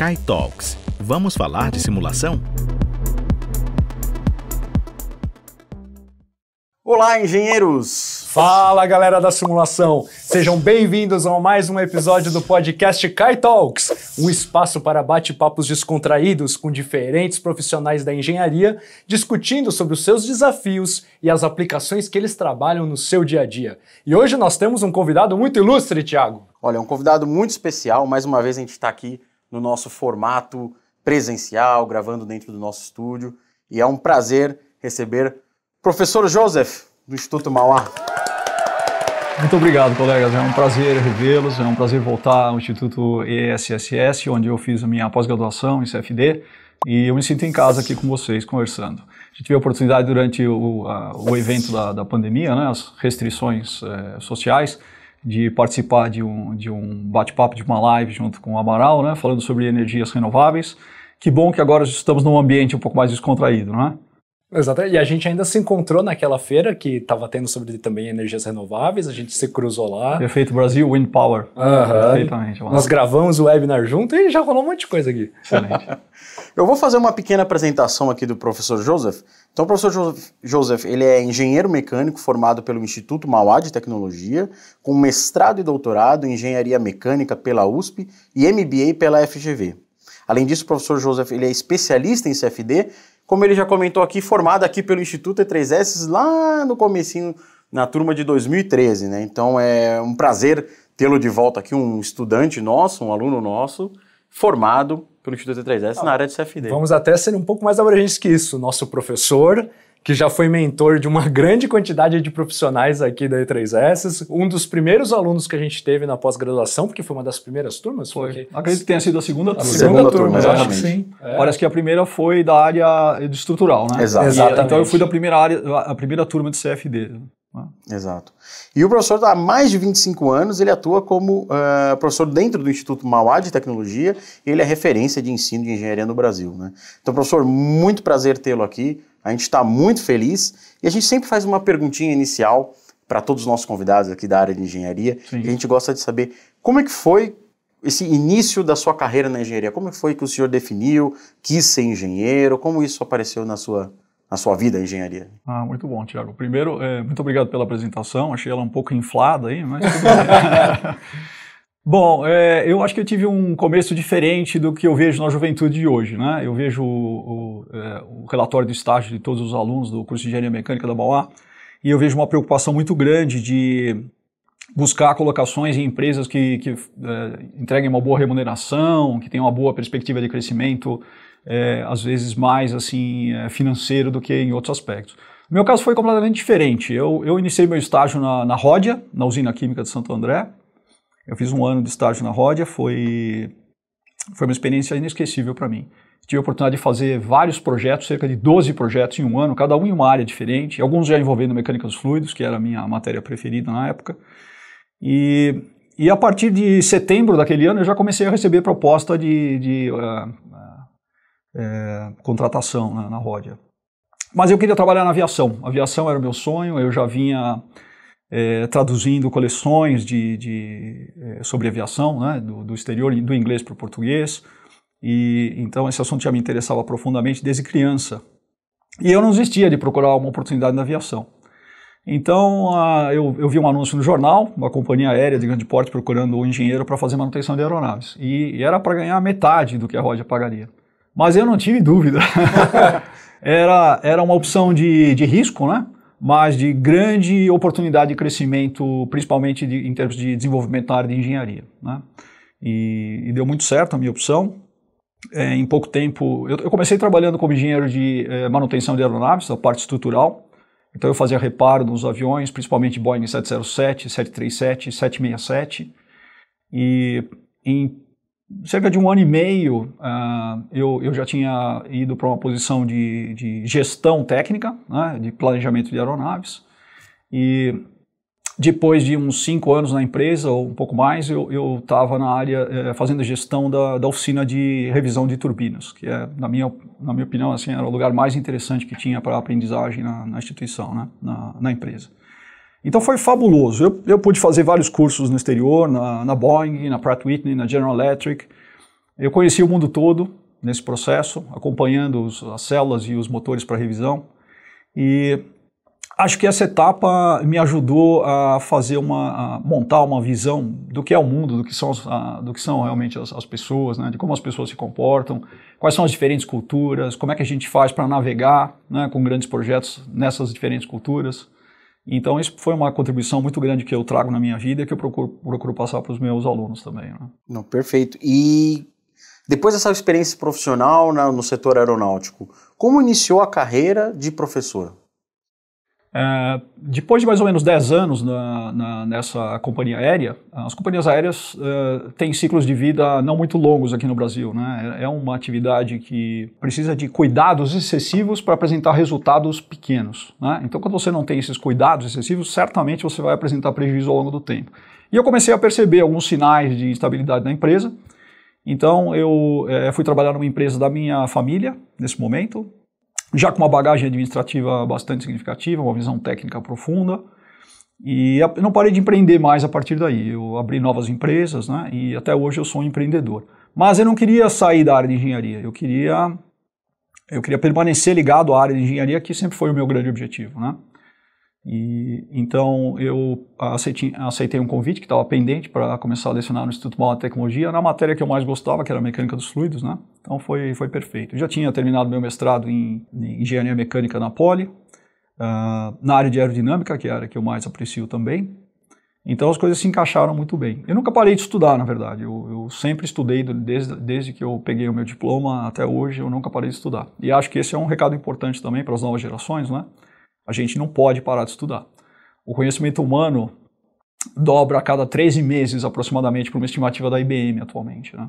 Sky Talks. Vamos falar de simulação? Olá, engenheiros! Fala, galera da simulação! Sejam bem-vindos a mais um episódio do podcast Sky Talks, um espaço para bate-papos descontraídos com diferentes profissionais da engenharia, discutindo sobre os seus desafios e as aplicações que eles trabalham no seu dia a dia. E hoje nós temos um convidado muito ilustre, Thiago. Olha, um convidado muito especial. Mais uma vez a gente está aqui no nosso formato presencial, gravando dentro do nosso estúdio. E é um prazer receber Professor Joseph, do Instituto Mauá. Muito obrigado, colegas. É um prazer revê-los, é um prazer voltar ao Instituto ESSS, onde eu fiz a minha pós-graduação em CFD, e eu me sinto em casa aqui com vocês, conversando. A gente teve a oportunidade durante o evento da pandemia, né, as restrições sociais, de participar de um bate-papo, de uma live junto com o Amaral, né, falando sobre energias renováveis. Que bom que agora estamos num ambiente um pouco mais descontraído, não é? Exatamente, e a gente ainda se encontrou naquela feira que estava tendo sobre também energias renováveis, a gente se cruzou lá. Perfeito, Brasil Wind Power. Perfeitamente. Nós gravamos o webinar junto e já rolou um monte de coisa aqui. Excelente. Eu vou fazer uma pequena apresentação aqui do professor Joseph. Então, o professor Joseph, ele é engenheiro mecânico formado pelo Instituto Mauá de Tecnologia, com mestrado e doutorado em engenharia mecânica pela USP e MBA pela FGV. Além disso, o professor Joseph, ele é especialista em CFD, como ele já comentou aqui, formado aqui pelo Instituto E3S lá no comecinho, na turma de 2013, né? Então é um prazer tê-lo de volta aqui, um estudante nosso, um aluno nosso, formado pelo Instituto E3S na área de CFD. Vamos até ser um pouco mais abrangentes que isso. Nosso professor, que já foi mentor de uma grande quantidade de profissionais aqui da E3S, um dos primeiros alunos que a gente teve na pós-graduação, porque foi uma das primeiras turmas. Foi. Acredito que tenha sido a segunda turma. Segunda turma, acho que sim. Parece que a primeira foi da área de estrutural, né? Exato. Então eu fui da a primeira turma de CFD. Né? Exato. E o professor, há mais de 25 anos, ele atua como professor dentro do Instituto Mauá de Tecnologia, e ele é referência de ensino de engenharia no Brasil, né? Então, professor, muito prazer tê-lo aqui. A gente está muito feliz e a gente sempre faz uma perguntinha inicial para todos os nossos convidados aqui da área de engenharia. Sim. Que a gente gosta de saber como é que foi esse início da sua carreira na engenharia. Como é que foi que o senhor definiu, quis ser engenheiro, como isso apareceu na sua vida, a engenharia? Muito bom, Thiago. Primeiro, muito obrigado pela apresentação. Achei ela um pouco inflada aí, mas tudo bem. Bom, eu acho que eu tive um começo diferente do que eu vejo na juventude de hoje, né? Eu vejo o relatório de estágio de todos os alunos do curso de Engenharia Mecânica da Mauá e eu vejo uma preocupação muito grande de buscar colocações em empresas que entreguem uma boa remuneração, que tenham uma boa perspectiva de crescimento, às vezes mais assim, financeiro do que em outros aspectos. No meu caso foi completamente diferente. Eu iniciei meu estágio na Rhodia, na usina química de Santo André. Eu fiz um ano de estágio na Rhodia, foi uma experiência inesquecível para mim. Tive a oportunidade de fazer vários projetos, cerca de 12 projetos em um ano, cada um em uma área diferente, alguns já envolvendo mecânica dos fluidos, que era a minha matéria preferida na época. E a partir de setembro daquele ano eu já comecei a receber proposta de contratação na Rhodia. Mas eu queria trabalhar na aviação. A aviação era o meu sonho, eu já vinha traduzindo coleções sobre aviação, né, do exterior, do inglês para o português, e então esse assunto já me interessava profundamente desde criança. E eu não desistia de procurar uma oportunidade na aviação. Então eu vi um anúncio no jornal, uma companhia aérea de grande porte procurando um engenheiro para fazer manutenção de aeronaves, e era para ganhar metade do que a Rhodia pagaria. Mas eu não tive dúvida. Era uma opção de risco, né? Mas de grande oportunidade de crescimento, principalmente em termos de desenvolvimento na área de engenharia, né? E deu muito certo a minha opção. Em pouco tempo, eu comecei trabalhando como engenheiro de manutenção de aeronaves, a parte estrutural. Então eu fazia reparo nos aviões, principalmente Boeing 707, 737, 767. E em cerca de um ano e meio, eu já tinha ido para uma posição de gestão técnica, né, de planejamento de aeronaves. E depois de uns 5 anos na empresa, ou um pouco mais, eu estava na área fazendo gestão da oficina de revisão de turbinas, que na minha opinião, assim, era o lugar mais interessante que tinha para a aprendizagem na instituição, né, na empresa. Então foi fabuloso. Eu pude fazer vários cursos no exterior, na Boeing, na Pratt & Whitney, na General Electric, Eu conheci o mundo todo nesse processo, acompanhando as células e os motores para revisão, e acho que essa etapa me ajudou a montar uma visão do que é o mundo, do que são realmente as pessoas, né, de como as pessoas se comportam, quais são as diferentes culturas, como é que a gente faz para navegar, né, com grandes projetos nessas diferentes culturas. Então isso foi uma contribuição muito grande que eu trago na minha vida e que eu procuro passar para os meus alunos também. Né? Não, perfeito. E depois dessa experiência profissional no setor aeronáutico, como iniciou a carreira de professor? Depois de mais ou menos 10 anos nessa companhia aérea, as companhias aéreas têm ciclos de vida não muito longos aqui no Brasil. Né? É uma atividade que precisa de cuidados excessivos para apresentar resultados pequenos. Né? Então, quando você não tem esses cuidados excessivos, certamente você vai apresentar prejuízo ao longo do tempo. E eu comecei a perceber alguns sinais de instabilidade na empresa. Então, eu fui trabalhar numa empresa da minha família, nesse momento, já com uma bagagem administrativa bastante significativa, uma visão técnica profunda, e eu não parei de empreender mais a partir daí. Eu abri novas empresas, né, e até hoje eu sou um empreendedor. Mas eu não queria sair da área de engenharia, eu queria permanecer ligado à área de engenharia, que sempre foi o meu grande objetivo, né. E então eu aceitei um convite que estava pendente para começar a lecionar no Instituto Mauá de Tecnologia na matéria que eu mais gostava, que era a mecânica dos fluidos, né? Então foi perfeito. Eu já tinha terminado meu mestrado em engenharia mecânica na Poli, na área de aerodinâmica, que é a área que eu mais aprecio também. Então as coisas se encaixaram muito bem. Eu nunca parei de estudar, na verdade. Eu sempre estudei desde que eu peguei o meu diploma até hoje, eu nunca parei de estudar. E acho que esse é um recado importante também para as novas gerações, né? A gente não pode parar de estudar. O conhecimento humano dobra a cada 13 meses aproximadamente, por uma estimativa da IBM atualmente. Né?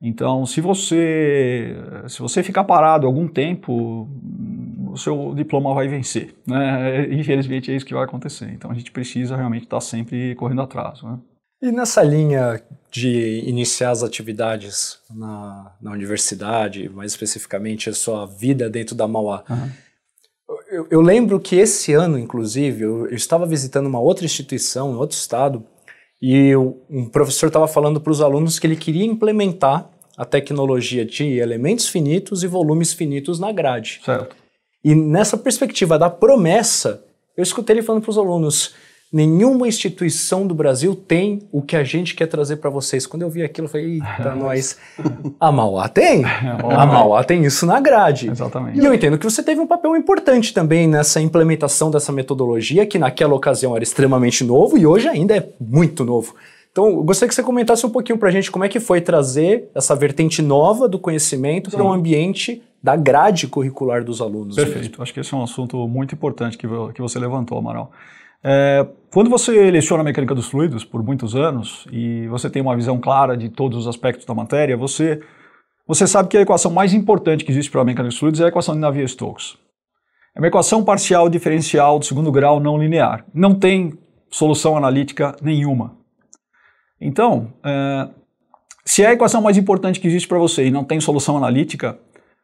Então, se você ficar parado algum tempo, o seu diploma vai vencer. Né? Infelizmente é isso que vai acontecer. Então a gente precisa realmente estar sempre correndo atrás. Né? E nessa linha de iniciar as atividades na universidade, mais especificamente a sua vida dentro da Mauá, eu lembro que esse ano, inclusive, eu estava visitando uma outra instituição, em outro estado, e um professor estava falando para os alunos que ele queria implementar a tecnologia de elementos finitos e volumes finitos na grade. Certo. E nessa perspectiva da promessa, eu escutei ele falando para os alunos: nenhuma instituição do Brasil tem o que a gente quer trazer para vocês. Quando eu vi aquilo, eu falei, eita, nós... A Mauá tem? A Mauá tem isso na grade. Exatamente. E eu entendo que você teve um papel importante também nessa implementação dessa metodologia, que naquela ocasião era extremamente novo e hoje ainda é muito novo. Então, eu gostaria que você comentasse um pouquinho para a gente como é que foi trazer essa vertente nova do conhecimento para um ambiente da grade curricular dos alunos. Perfeito. Mesmo. Acho que esse é um assunto muito importante que você levantou, Amaral. Quando você leciona a mecânica dos fluidos por muitos anos e você tem uma visão clara de todos os aspectos da matéria, você sabe que a equação mais importante que existe para a mecânica dos fluidos é a equação de Navier-Stokes. É uma equação parcial diferencial de segundo grau não linear. Não tem solução analítica nenhuma. Então, se é a equação mais importante que existe para você e não tem solução analítica,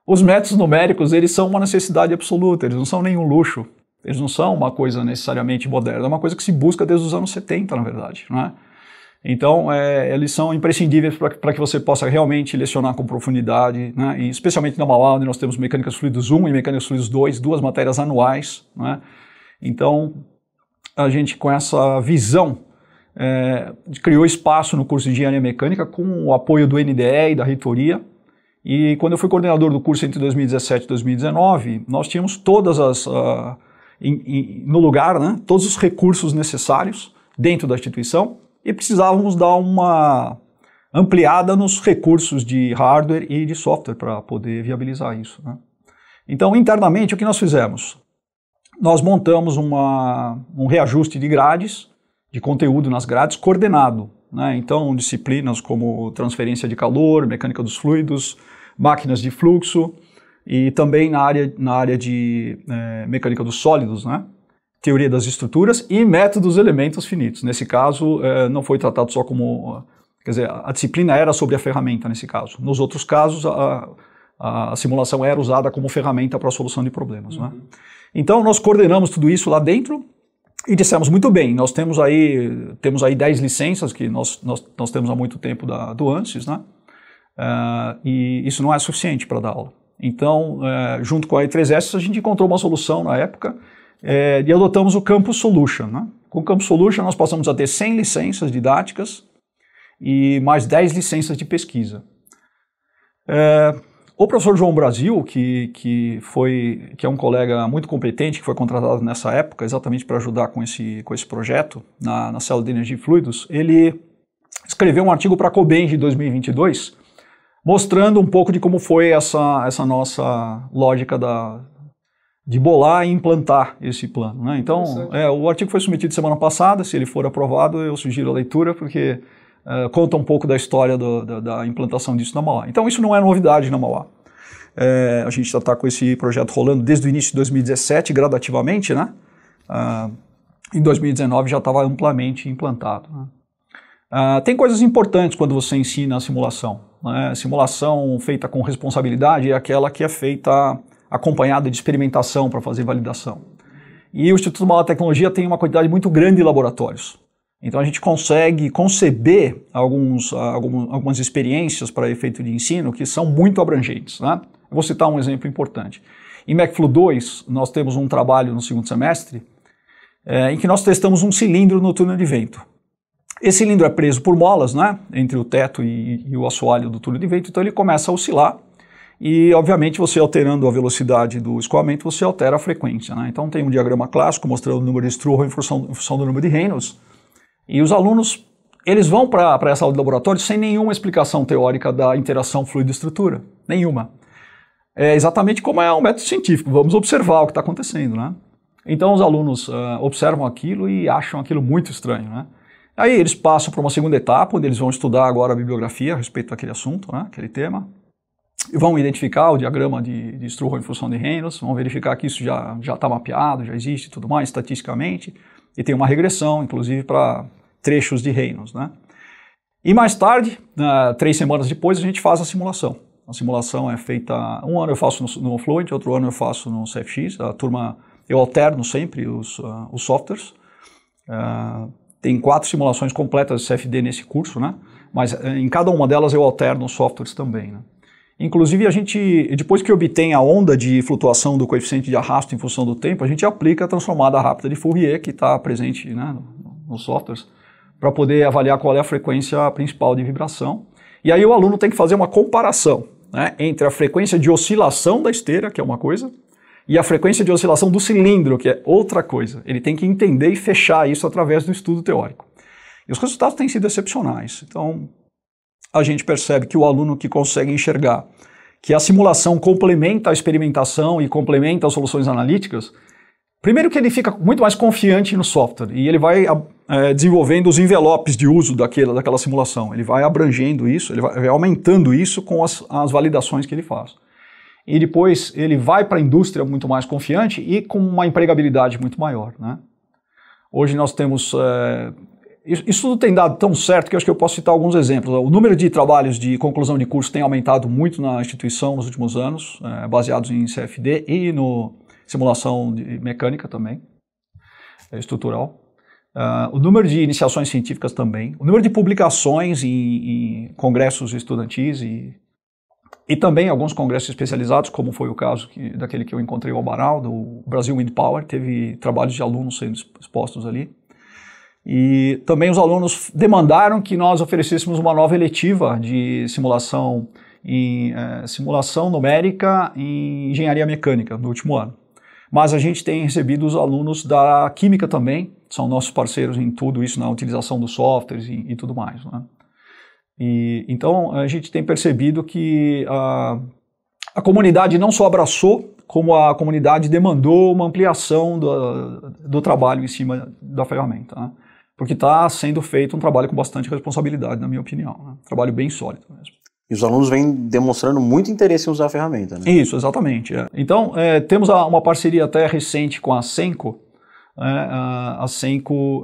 os métodos numéricos eles são uma necessidade absoluta, eles não são nenhum luxo. Eles não são uma coisa necessariamente moderna, é uma coisa que se busca desde os anos 70, na verdade. Não é? Então, eles são imprescindíveis para que você possa realmente lecionar com profundidade, né? E especialmente na Mauá, onde nós temos Mecânica dos Fluidos 1 e Mecânica dos Fluidos 2, duas matérias anuais. Não é? Então, a gente, com essa visão, criou espaço no curso de Engenharia Mecânica com o apoio do NDE e da reitoria. E quando eu fui coordenador do curso entre 2017 e 2019, nós tínhamos todas no lugar, né, todos os recursos necessários dentro da instituição e precisávamos dar uma ampliada nos recursos de hardware e de software para poder viabilizar isso. Né? Então, internamente, o que nós fizemos? Nós montamos um reajuste de grades, de conteúdo nas grades, coordenado. Né? Então, disciplinas como transferência de calor, mecânica dos fluidos, máquinas de fluxo, e também na área de mecânica dos sólidos, né? Teoria das estruturas e métodos dos elementos finitos. Nesse caso, não foi tratado só como... Quer dizer, a disciplina era sobre a ferramenta nesse caso. Nos outros casos, a simulação era usada como ferramenta para a solução de problemas. Né? Então, nós coordenamos tudo isso lá dentro e dissemos, muito bem, nós temos aí 10 licenças que nós temos há muito tempo do ANSYS, né? e isso não é suficiente para dar aula. Então, junto com a E3S, a gente encontrou uma solução na época e adotamos o Campus Solution. Né? Com o Campus Solution, nós passamos a ter 100 licenças didáticas e mais 10 licenças de pesquisa. O professor João Brasil, que é um colega muito competente, que foi contratado nessa época exatamente para ajudar com esse projeto na célula de energia e fluidos, ele escreveu um artigo para a COBEN de 2022, mostrando um pouco de como foi essa nossa lógica de bolar e implantar esse plano. Né? Então, o artigo foi submetido semana passada, se ele for aprovado, eu sugiro a leitura, porque conta um pouco da história da implantação disso na Mauá. Então, isso não é novidade na Mauá. A gente já está com esse projeto rolando desde o início de 2017, gradativamente, né? Em 2019 já estava amplamente implantado. Né? Tem coisas importantes quando você ensina a simulação. Né? Simulação feita com responsabilidade é aquela que é feita acompanhada de experimentação para fazer validação. E o Instituto Mauá de Tecnologia tem uma quantidade muito grande de laboratórios. Então a gente consegue conceber algumas experiências para efeito de ensino que são muito abrangentes. Né? Eu vou citar um exemplo importante. Em MecFlu 2, nós temos um trabalho no segundo semestre em que nós testamos um cilindro no túnel de vento. Esse cilindro é preso por molas, né, entre o teto e o assoalho do túnel de vento, então ele começa a oscilar e, obviamente, você alterando a velocidade do escoamento, você altera a frequência. Né? Então tem um diagrama clássico mostrando o número de Strohal em função do número de Reynolds. E os alunos, eles vão para essa aula de laboratório sem nenhuma explicação teórica da interação fluido-estrutura. Nenhuma. É exatamente como é um método científico. Vamos observar o que está acontecendo. Né? Então os alunos observam aquilo e acham aquilo muito estranho. Né? Aí eles passam para uma segunda etapa, onde eles vão estudar agora a bibliografia a respeito daquele assunto, né? Aquele tema. E vão identificar o diagrama de Strohal em função de Reynolds, vão verificar que isso já está mapeado, já existe e tudo mais, estatisticamente. E tem uma regressão, inclusive, para trechos de Reynolds, né? E mais tarde, 3 semanas depois, a gente faz a simulação. A simulação é feita, um ano eu faço no Fluent, outro ano eu faço no CFX, a turma, eu alterno sempre os softwares. Tem 4 simulações completas de CFD nesse curso, né? Mas em cada uma delas eu alterno os softwares também, né? Inclusive, a gente, depois que obtém a onda de flutuação do coeficiente de arrasto em função do tempo, a gente aplica a transformada rápida de Fourier, que está presente, né, nos softwares, para poder avaliar qual é a frequência principal de vibração. E aí o aluno tem que fazer uma comparação, né, entre a frequência de oscilação da esteira, que é uma coisa, e a frequência de oscilação do cilindro, que é outra coisa. Ele tem que entender e fechar isso através do estudo teórico. E os resultados têm sido excepcionais. Então, a gente percebe que o aluno que consegue enxergar que a simulação complementa a experimentação e complementa as soluções analíticas, primeiro que ele fica muito mais confiante no software e ele vai desenvolvendo os envelopes de uso daquela simulação, ele vai abrangendo isso, ele vai aumentando isso com as validações que ele faz. E depois ele vai para a indústria muito mais confiante e com uma empregabilidade muito maior. Né? Hoje nós temos... Isso tudo tem dado tão certo que eu acho que eu posso citar alguns exemplos. O número de trabalhos de conclusão de curso tem aumentado muito na instituição nos últimos anos, baseados em CFD e no simulação de mecânica também, estrutural. O número de iniciações científicas também. O número de publicações em congressos estudantis e também alguns congressos especializados, como foi o caso daquele que eu encontrei o Amaral, do Brasil Wind Power, teve trabalhos de alunos sendo expostos ali. E também os alunos demandaram que nós oferecêssemos uma nova eletiva de simulação numérica em engenharia mecânica no último ano. Mas a gente tem recebido os alunos da química também, são nossos parceiros em tudo isso, na utilização dos softwares e tudo mais. Né? Então a gente tem percebido que a comunidade não só abraçou, como a comunidade demandou uma ampliação do trabalho em cima da ferramenta. Né? Porque está sendo feito um trabalho com bastante responsabilidade, na minha opinião. Né? Um trabalho bem sólido mesmo. E os alunos vêm demonstrando muito interesse em usar a ferramenta, né? Isso, exatamente. Então, temos uma parceria até recente com a Senco. A Senco,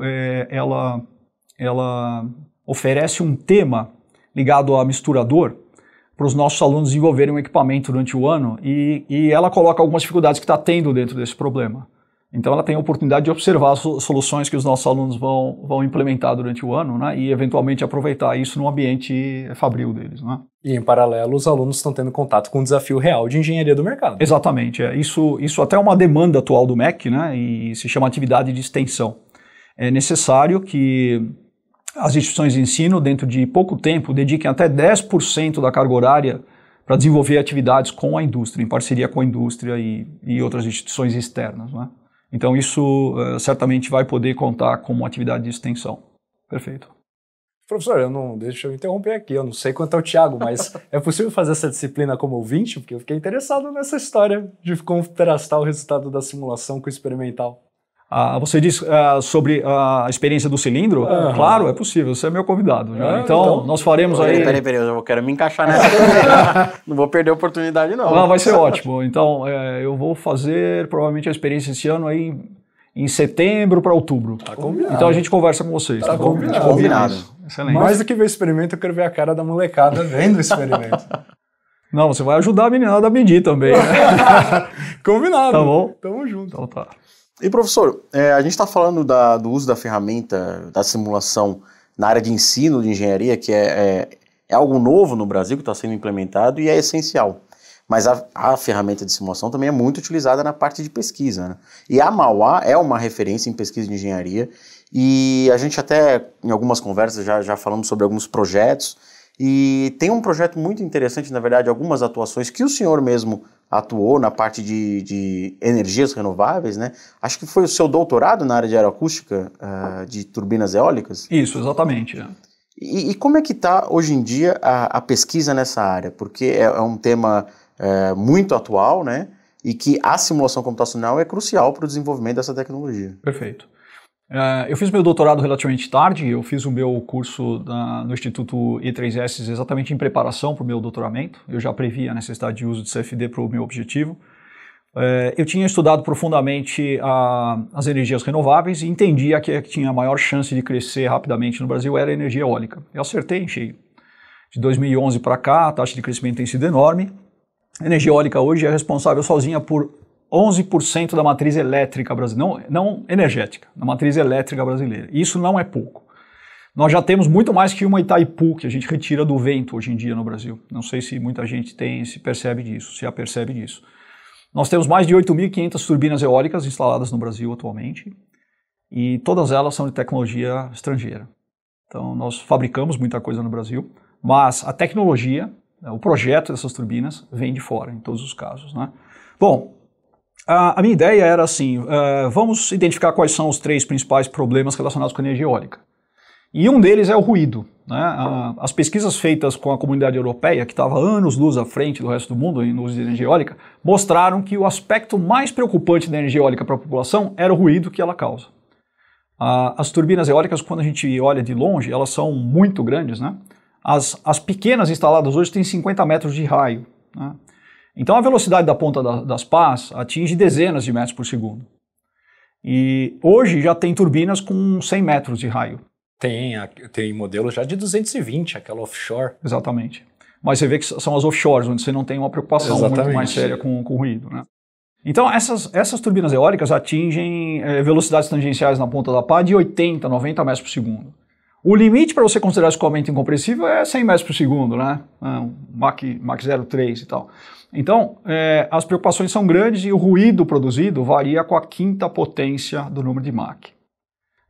ela oferece um tema ligado a misturador para os nossos alunos desenvolverem um equipamento durante o ano e ela coloca algumas dificuldades que está tendo dentro desse problema. Então ela tem a oportunidade de observar as soluções que os nossos alunos vão implementar durante o ano, né, e eventualmente aproveitar isso no ambiente fabril deles. Né. E em paralelo, os alunos estão tendo contato com o desafio real de engenharia do mercado. Exatamente. Isso até é uma demanda atual do MEC, né, e se chama atividade de extensão. É necessário que as instituições de ensino, dentro de pouco tempo, dediquem até 10% da carga horária para desenvolver atividades com a indústria, em parceria com a indústria e outras instituições externas. Né? Então isso certamente vai poder contar como atividade de extensão. Perfeito. Professor, deixa eu interromper aqui, eu não sei quanto é o Thiago, mas é possível fazer essa disciplina como ouvinte? Porque eu fiquei interessado nessa história de contrastar o resultado da simulação com o experimental. Você diz sobre a experiência do cilindro? Claro, é possível, você é meu convidado. Então, nós faremos aí... Peraí, eu quero me encaixar nessa. Não vou perder a oportunidade, não. Vai ser ótimo. Então, eu vou fazer provavelmente a experiência esse ano aí em setembro para outubro. Tá combinado. Então a gente conversa com vocês. Tá combinado. Excelente. Mais do que ver o experimento, eu quero ver a cara da molecada vendo o experimento. Não, você vai ajudar a meninada a medir também. Né? Combinado. Tá bom? Tamo junto. Então tá. E professor, a gente está falando do uso da ferramenta da simulação na área de ensino de engenharia, que é algo novo no Brasil, que está sendo implementado e é essencial. Mas a ferramenta de simulação também é muito utilizada na parte de pesquisa, né? E a Mauá é uma referência em pesquisa de engenharia e a gente até, em algumas conversas, já falamos sobre alguns projetos e tem um projeto muito interessante, na verdade, algumas atuações que o senhor mesmo atuou na parte de energias renováveis, né? Acho que foi o seu doutorado na área de aeroacústica de turbinas eólicas. Isso, exatamente. E como é que está hoje em dia a pesquisa nessa área? Porque é um tema muito atual, né? E que a simulação computacional é crucial para o desenvolvimento dessa tecnologia. Perfeito. Eu fiz meu doutorado relativamente tarde, eu fiz o meu curso no Instituto E3S exatamente em preparação para o meu doutoramento, eu já previa a necessidade de uso de CFD para o meu objetivo. Eu tinha estudado profundamente as energias renováveis e entendia que a que tinha a maior chance de crescer rapidamente no Brasil era a energia eólica. Eu acertei em cheio. De 2011 para cá, a taxa de crescimento tem sido enorme. A energia eólica hoje é responsável sozinha por 11% da matriz elétrica brasileira, não energética, da matriz elétrica brasileira. Isso não é pouco. Nós já temos muito mais que uma Itaipu que a gente retira do vento hoje em dia no Brasil. Não sei se muita gente se percebe disso, se a percebe disso. Nós temos mais de 8.500 turbinas eólicas instaladas no Brasil atualmente e todas elas são de tecnologia estrangeira. Então nós fabricamos muita coisa no Brasil, mas a tecnologia, o projeto dessas turbinas vem de fora, em todos os casos, né? Bom, a minha ideia era assim, vamos identificar quais são os 3 principais problemas relacionados com a energia eólica. E um deles é o ruído. Né? As pesquisas feitas com a comunidade europeia, que estava anos-luz à frente do resto do mundo no uso de energia eólica, mostraram que o aspecto mais preocupante da energia eólica para a população era o ruído que ela causa. As turbinas eólicas, quando a gente olha de longe, elas são muito grandes, né? As pequenas instaladas hoje têm 50 metros de raio. Né? Então a velocidade da ponta das pás atinge dezenas de metros por segundo. E hoje já tem turbinas com 100 metros de raio. Tem modelos já de 220, aquela offshore. Exatamente. Mas você vê que são as offshores, onde você não tem uma preocupação muito mais séria com o ruído. Né? Então essas turbinas eólicas atingem velocidades tangenciais na ponta da pá de 80, 90 metros por segundo. O limite para você considerar escoamento incompressível é 100 metros por segundo, né? Mach 0,3 e tal. Então, as preocupações são grandes e o ruído produzido varia com a quinta potência do número de Mach.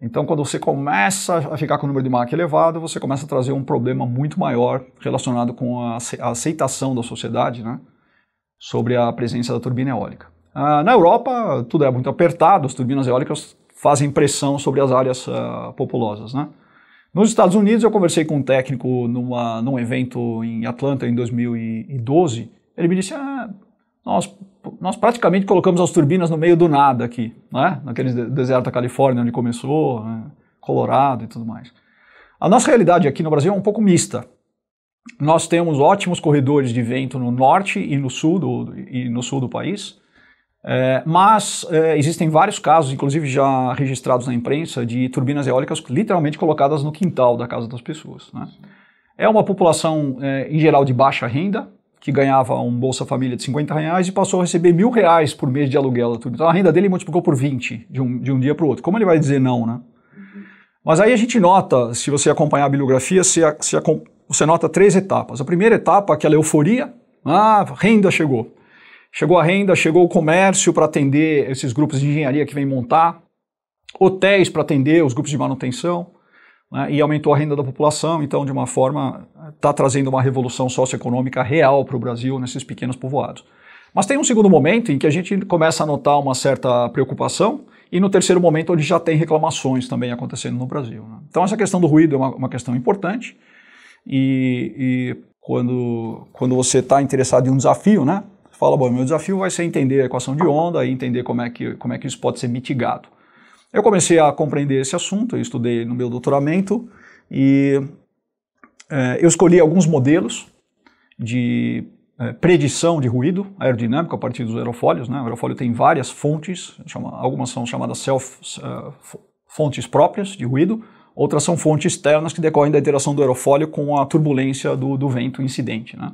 Então, quando você começa a ficar com o número de Mach elevado, você começa a trazer um problema muito maior relacionado com a aceitação da sociedade, né? Sobre a presença da turbina eólica. Na Europa, tudo é muito apertado, as turbinas eólicas fazem pressão sobre as áreas populosas, né? Nos Estados Unidos, eu conversei com um técnico num evento em Atlanta em 2012. Ele me disse, nós praticamente colocamos as turbinas no meio do nada aqui, né? Naquele deserto da Califórnia onde começou, né? Colorado e tudo mais. A nossa realidade aqui no Brasil é um pouco mista. Nós temos ótimos corredores de vento no norte e no sul do país, mas existem vários casos, inclusive já registrados na imprensa, de turbinas eólicas literalmente colocadas no quintal da casa das pessoas. Né? É uma população, em geral, de baixa renda, que ganhava um Bolsa Família de R$50 e passou a receber R$1.000 por mês de aluguel da turbina. Então a renda dele multiplicou por 20 de um dia para o outro. Como ele vai dizer não, né? Mas aí a gente nota, se você acompanhar a bibliografia, você nota 3 etapas. A primeira etapa, aquela euforia, renda chegou. Chegou a renda, chegou o comércio para atender esses grupos de engenharia que vem montar, hotéis para atender os grupos de manutenção, né, e aumentou a renda da população, então de uma forma está trazendo uma revolução socioeconômica real para o Brasil nesses pequenos povoados. Mas tem um segundo momento em que a gente começa a notar uma certa preocupação e no terceiro momento onde já tem reclamações também acontecendo no Brasil, né? Então essa questão do ruído é uma questão importante e quando você está interessado em um desafio, né, você fala, bom, meu desafio vai ser entender a equação de onda e entender como é que isso pode ser mitigado. Eu comecei a compreender esse assunto, eu estudei no meu doutoramento e eu escolhi alguns modelos de predição de ruído aerodinâmico a partir dos aerofólios, né? O aerofólio tem várias fontes, algumas são chamadas fontes próprias de ruído, outras são fontes externas que decorrem da interação do aerofólio com a turbulência do vento incidente, né?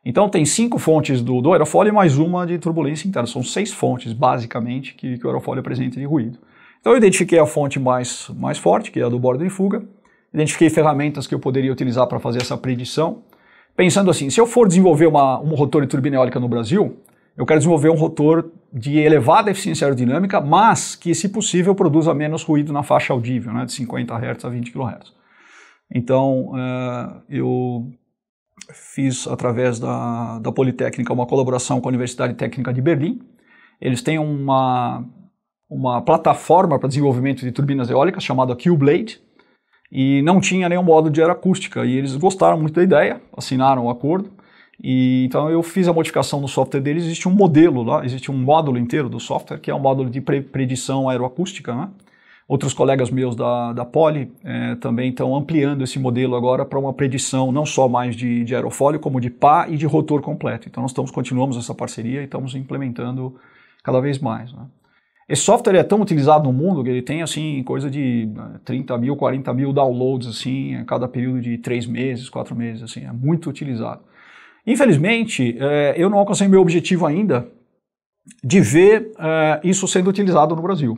Então tem 5 fontes do aerofólio e mais uma de turbulência interna, são 6 fontes basicamente que o aerofólio apresenta de ruído. Então eu identifiquei a fonte mais forte, que é a do bordo de fuga, identifiquei ferramentas que eu poderia utilizar para fazer essa predição, pensando assim, se eu for desenvolver um rotor de turbina eólica no Brasil, eu quero desenvolver um rotor de elevada eficiência aerodinâmica, mas que, se possível, produza menos ruído na faixa audível, né, de 50 Hz a 20 kHz. Então eu fiz, através da Politécnica, uma colaboração com a Universidade Técnica de Berlim. Eles têm uma plataforma para desenvolvimento de turbinas eólicas chamada Q-Blade e não tinha nenhum módulo de aeroacústica e eles gostaram muito da ideia, assinaram o acordo e então eu fiz a modificação no software deles. Existe um modelo lá, existe um módulo inteiro do software que é um módulo de predição aeroacústica, né? Outros colegas meus da Poli também estão ampliando esse modelo agora para uma predição não só mais de aerofólio, como de pá e de rotor completo. Então nós continuamos essa parceria e estamos implementando cada vez mais, né? Esse software é tão utilizado no mundo que ele tem assim, coisa de 30 mil, 40 mil downloads assim, a cada período de 3 meses, 4 meses, assim, é muito utilizado. Infelizmente, eu não alcancei meu objetivo ainda de ver isso sendo utilizado no Brasil.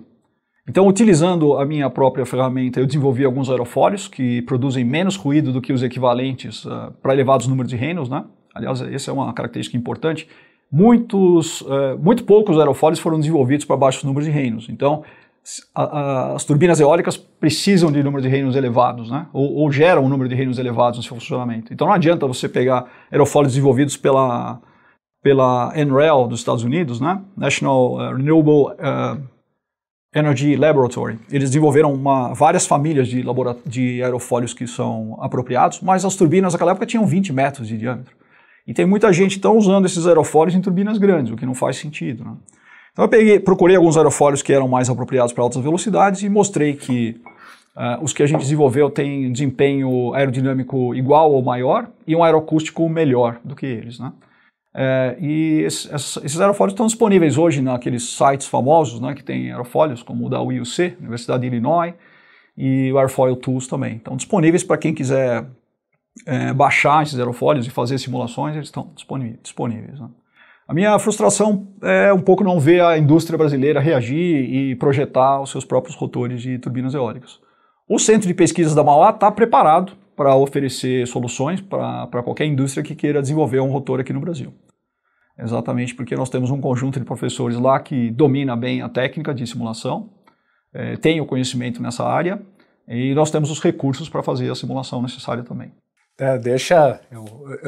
Então, utilizando a minha própria ferramenta, eu desenvolvi alguns aerofólios que produzem menos ruído do que os equivalentes para elevados números de Reynolds, né? Aliás, essa é uma característica importante. Muito poucos aerofólios foram desenvolvidos para baixos números de Reynolds. Então, as turbinas eólicas precisam de números de Reynolds elevados, né? Ou geram um número de Reynolds elevados no seu funcionamento. Então, não adianta você pegar aerofólios desenvolvidos pela NREL dos Estados Unidos, né? National Renewable Energy Laboratory. Eles desenvolveram várias famílias de aerofólios que são apropriados, mas as turbinas naquela época tinham 20 metros de diâmetro. E tem muita gente então usando esses aerofólios em turbinas grandes, o que não faz sentido, né? Então eu procurei alguns aerofólios que eram mais apropriados para altas velocidades e mostrei que os que a gente desenvolveu têm desempenho aerodinâmico igual ou maior e um aeroacústico melhor do que eles, né? E esses aerofólios estão disponíveis hoje naqueles sites famosos, né, que tem aerofólios como o da UIUC, Universidade de Illinois, e o Airfoil Tools também. Estão disponíveis para quem quiser baixar esses aerofólios e fazer simulações, eles estão disponíveis, né? A minha frustração é um pouco não ver a indústria brasileira reagir e projetar os seus próprios rotores de turbinas eólicas. O Centro de Pesquisas da Mauá está preparado para oferecer soluções para qualquer indústria que queira desenvolver um rotor aqui no Brasil. Exatamente porque nós temos um conjunto de professores lá que domina bem a técnica de simulação, tem o conhecimento nessa área e nós temos os recursos para fazer a simulação necessária também.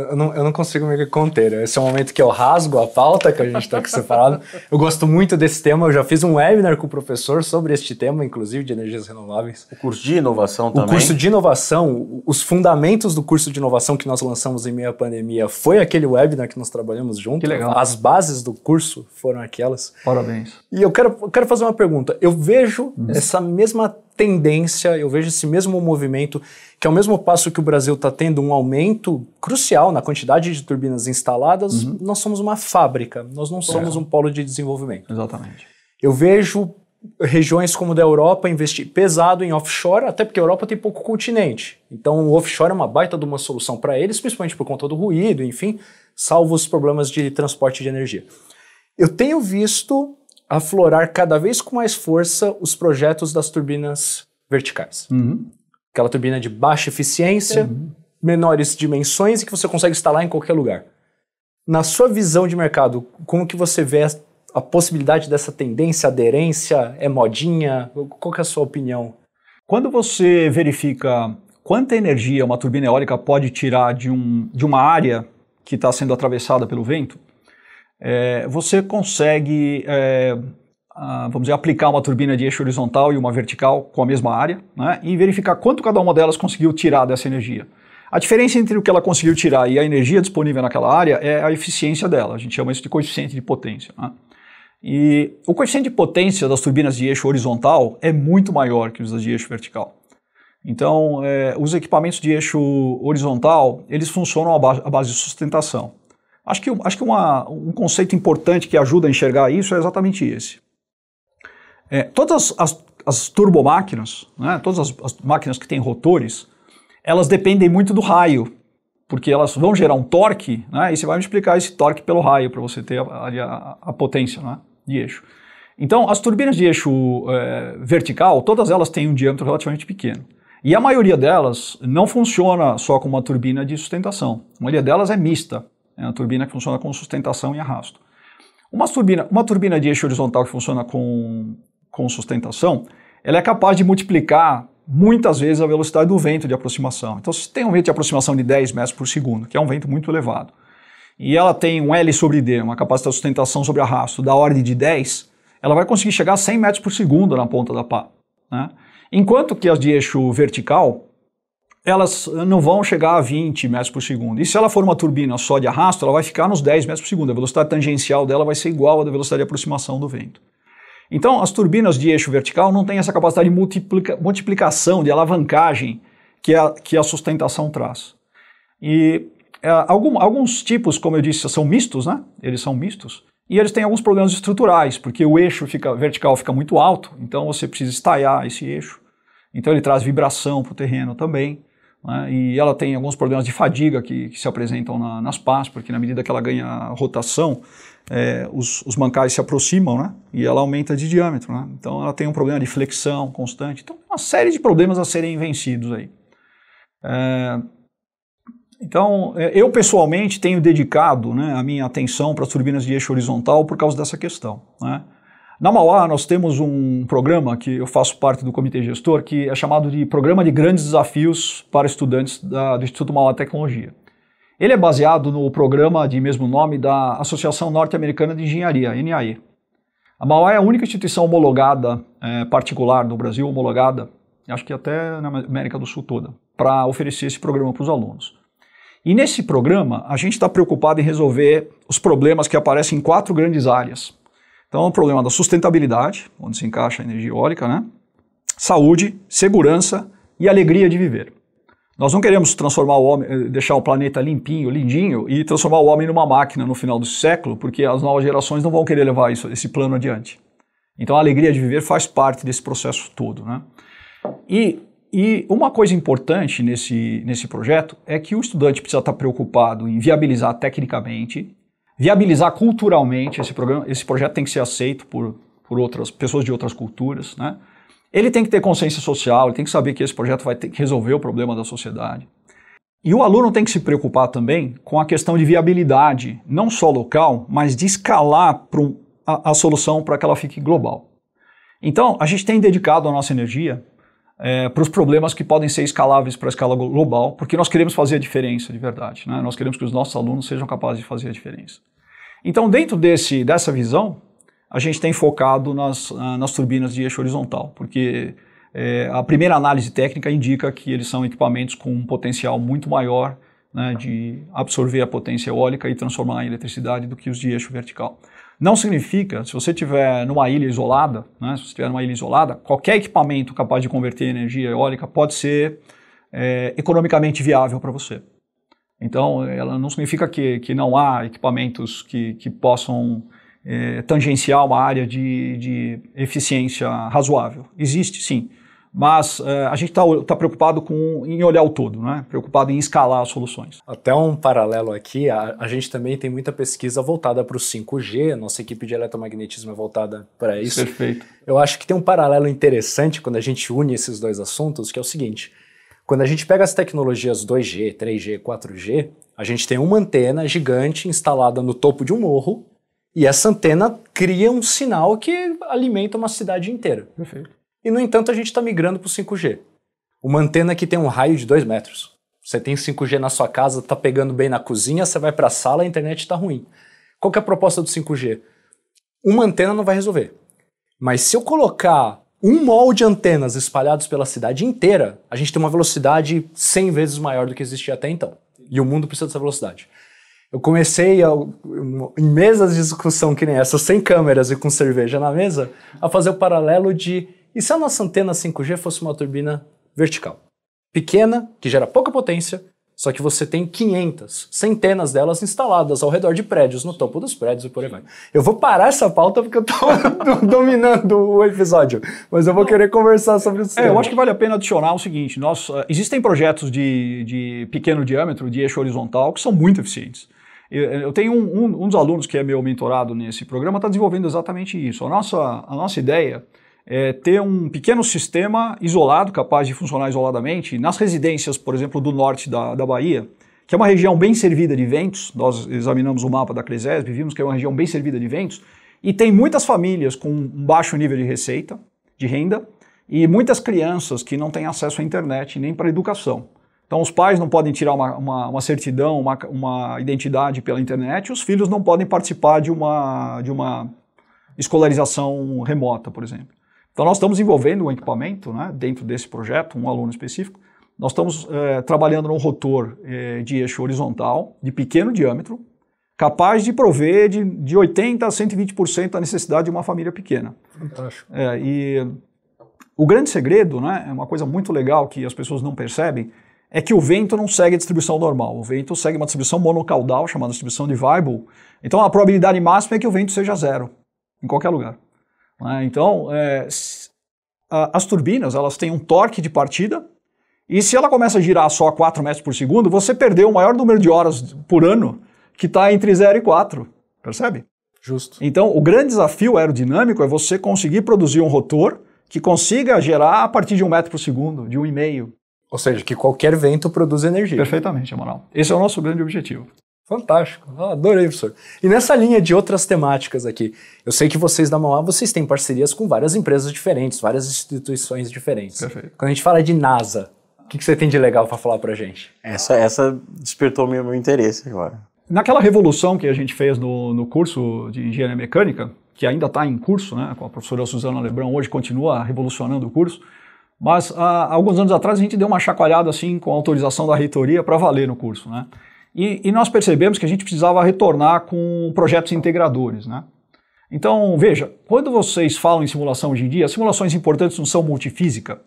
Eu não consigo me conter. Esse é o momento que eu rasgo a pauta, que a gente está aqui separado. Eu gosto muito desse tema, eu já fiz um webinar com o professor sobre este tema, inclusive de energias renováveis. O curso de inovação também. O curso de inovação, os fundamentos do curso de inovação que nós lançamos em meio à pandemia, foi aquele webinar que nós trabalhamos junto. Que legal. As bases do curso foram aquelas. Parabéns. E eu quero fazer uma pergunta. Eu vejo essa mesma tendência, eu vejo esse mesmo movimento, que ao mesmo passo que o Brasil está tendo um aumento crucial na quantidade de turbinas instaladas, nós somos uma fábrica, nós não somos um polo de desenvolvimento. Exatamente. Eu vejo regiões como da Europa investir pesado em offshore, até porque a Europa tem pouco continente. Então o offshore é uma baita de uma solução para eles, principalmente por conta do ruído, enfim, salvo os problemas de transporte de energia. Eu tenho visto aflorar cada vez com mais força os projetos das turbinas verticais. Aquela turbina de baixa eficiência, menores dimensões e que você consegue instalar em qualquer lugar. Na sua visão de mercado, como que você vê a possibilidade dessa tendência, aderência, é modinha? Qual que é a sua opinião? Quando você verifica quanta energia uma turbina eólica pode tirar de uma área que está sendo atravessada pelo vento, você consegue, vamos dizer, aplicar uma turbina de eixo horizontal e uma vertical com a mesma área, né, e verificar quanto cada uma delas conseguiu tirar dessa energia. A diferença entre o que ela conseguiu tirar e a energia disponível naquela área é a eficiência dela. A gente chama isso de coeficiente de potência, né? E o coeficiente de potência das turbinas de eixo horizontal é muito maior que os das de eixo vertical. Então, os equipamentos de eixo horizontal, eles funcionam à base de sustentação. Acho que um conceito importante que ajuda a enxergar isso é exatamente esse. Todas as turbomáquinas, né, todas as máquinas que têm rotores, elas dependem muito do raio, porque elas vão gerar um torque, né, e você vai multiplicar esse torque pelo raio para você ter a potência, né, de eixo. Então, as turbinas de eixo vertical, todas elas têm um diâmetro relativamente pequeno. E a maioria delas não funciona só com uma turbina de sustentação. A maioria delas é mista. É uma turbina que funciona com sustentação e arrasto. Uma turbina de eixo horizontal que funciona com sustentação, ela é capaz de multiplicar muitas vezes a velocidade do vento de aproximação. Então, se tem um vento de aproximação de 10 metros por segundo, que é um vento muito elevado, e ela tem um L sobre D, uma capacidade de sustentação sobre arrasto da ordem de 10, ela vai conseguir chegar a 100 metros por segundo na ponta da pá, né? Enquanto que as de eixo vertical, elas não vão chegar a 20 metros por segundo. E se ela for uma turbina só de arrasto, ela vai ficar nos 10 metros por segundo. A velocidade tangencial dela vai ser igual à da velocidade de aproximação do vento. Então, as turbinas de eixo vertical não têm essa capacidade de multiplicação, de alavancagem que a sustentação traz. E alguns tipos, como eu disse, são mistos, né? Eles são mistos. E eles têm alguns problemas estruturais, porque o eixo vertical fica muito alto, então você precisa estaiar esse eixo. Então ele traz vibração para o terreno também, né? E ela tem alguns problemas de fadiga que se apresentam nas pás, porque na medida que ela ganha rotação, os mancais se aproximam, né? E ela aumenta de diâmetro, né? Então ela tem um problema de flexão constante. Então uma série de problemas a serem vencidos aí. Então eu pessoalmente tenho dedicado, né, a minha atenção para as turbinas de eixo horizontal por causa dessa questão, né? Na Mauá, nós temos um programa que eu faço parte do comitê gestor, que é chamado de Programa de Grandes Desafios para Estudantes do Instituto Mauá Tecnologia. Ele é baseado no programa de mesmo nome da Associação Norte-Americana de Engenharia, NAE. A Mauá é a única instituição homologada, particular do Brasil, homologada, acho que até na América do Sul toda, para oferecer esse programa para os alunos. E nesse programa, a gente está preocupado em resolver os problemas que aparecem em 4 grandes áreas. Então, o problema da sustentabilidade, onde se encaixa a energia eólica, né? Saúde, segurança e alegria de viver. Nós não queremos transformar o homem, deixar o planeta limpinho, lindinho, e transformar o homem numa máquina no final do século, porque as novas gerações não vão querer levar esse plano adiante. Então, a alegria de viver faz parte desse processo todo, né? E uma coisa importante nesse projeto é que o estudante precisa estar preocupado em viabilizar tecnicamente, viabilizar culturalmente esse programa. Esse projeto tem que ser aceito por outras pessoas de outras culturas, né? Ele tem que ter consciência social, ele tem que saber que esse projeto vai ter que resolver o problema da sociedade. E o aluno tem que se preocupar também com a questão de viabilidade, não só local, mas de escalar a solução para que ela fique global. Então, a gente tem dedicado a nossa energia para os problemas que podem ser escaláveis para a escala global, porque nós queremos fazer a diferença de verdade, né? Nós queremos que os nossos alunos sejam capazes de fazer a diferença. Então, dentro dessa visão, a gente tem focado nas turbinas de eixo horizontal, porque a primeira análise técnica indica que eles são equipamentos com um potencial muito maior, né, de absorver a potência eólica e transformar em eletricidade do que os de eixo vertical. Não significa, se você estiver numa ilha isolada, né, se você estiver numa ilha isolada, qualquer equipamento capaz de converter energia eólica pode ser economicamente viável para você. Então, ela não significa que não há equipamentos que possam tangenciar uma área de eficiência razoável. Existe, sim. Mas a gente está preocupado em olhar o todo, né? Preocupado em escalar as soluções. Até um paralelo aqui, a gente também tem muita pesquisa voltada para o 5G, nossa equipe de eletromagnetismo é voltada para isso. Perfeito. Eu acho que tem um paralelo interessante quando a gente une esses dois assuntos, que é o seguinte: quando a gente pega as tecnologias 2G, 3G, 4G, a gente tem uma antena gigante instalada no topo de um morro, e essa antena cria um sinal que alimenta uma cidade inteira. Perfeito. E, no entanto, a gente está migrando para o 5G. Uma antena que tem um raio de 2 metros. Você tem 5G na sua casa, está pegando bem na cozinha, você vai para a sala, a internet está ruim. Qual que é a proposta do 5G? Uma antena não vai resolver. Mas se eu colocar um mol de antenas espalhados pela cidade inteira, a gente tem uma velocidade 100 vezes maior do que existia até então. E o mundo precisa dessa velocidade. Eu comecei, em mesas de discussão que nem essa, sem câmeras e com cerveja na mesa, a fazer o paralelo de: e se a nossa antena 5G fosse uma turbina vertical? Pequena, que gera pouca potência, só que você tem 500, centenas delas instaladas ao redor de prédios, no topo dos prédios e por aí vai. Eu vou parar essa pauta porque eu tô dominando o episódio, mas eu vou querer conversar sobre isso. Eu acho que vale a pena adicionar o seguinte: existem projetos de pequeno diâmetro, de eixo horizontal, que são muito eficientes. Eu tenho um dos alunos que é meu mentorado nesse programa, está desenvolvendo exatamente isso. A nossa ideia é ter um pequeno sistema isolado, capaz de funcionar isoladamente, nas residências, por exemplo, do norte da Bahia, que é uma região bem servida de ventos. Nós examinamos o mapa da Cresesp, vimos que é uma região bem servida de ventos, e tem muitas famílias com um baixo nível de receita, de renda, e muitas crianças que não têm acesso à internet nem para a educação. Então os pais não podem tirar uma certidão, uma identidade pela internet, e os filhos não podem participar de uma escolarização remota, por exemplo. Então nós estamos envolvendo um equipamento, né, dentro desse projeto, um aluno específico. Nós estamos trabalhando num rotor de eixo horizontal, de pequeno diâmetro, capaz de prover de 80% a 120% a necessidade de uma família pequena. Fantástico. E o grande segredo, né, é uma coisa muito legal que as pessoas não percebem, é que o vento não segue a distribuição normal. O vento segue uma distribuição monocaudal, chamada distribuição de Weibull. Então a probabilidade máxima é que o vento seja zero, em qualquer lugar. Então, as turbinas, elas têm um torque de partida, e se ela começa a girar só a 4 metros por segundo, você perdeu o maior número de horas por ano, que está entre 0 e 4, percebe? Justo. Então, o grande desafio aerodinâmico é você conseguir produzir um rotor que consiga gerar a partir de 1 metro por segundo, de 1,5. Ou seja, que qualquer vento produz energia. Perfeitamente, Amaral. Esse é o nosso grande objetivo. Fantástico, adorei, professor. E nessa linha de outras temáticas aqui, eu sei que vocês da Mauá, vocês têm parcerias com várias empresas diferentes, várias instituições diferentes. Perfeito. Quando a gente fala de NASA, o que você tem de legal para falar pra gente? Essa despertou meu interesse agora. Naquela revolução que a gente fez no curso de Engenharia Mecânica, que ainda está em curso, né, com a professora Suzana Lebrão, hoje continua revolucionando o curso, mas há alguns anos atrás a gente deu uma chacoalhada assim com a autorização da reitoria para valer no curso, né? E nós percebemos que a gente precisava retornar com projetos integradores, né? Então, veja, quando vocês falam em simulação hoje em dia, as simulações importantes não são multifísica?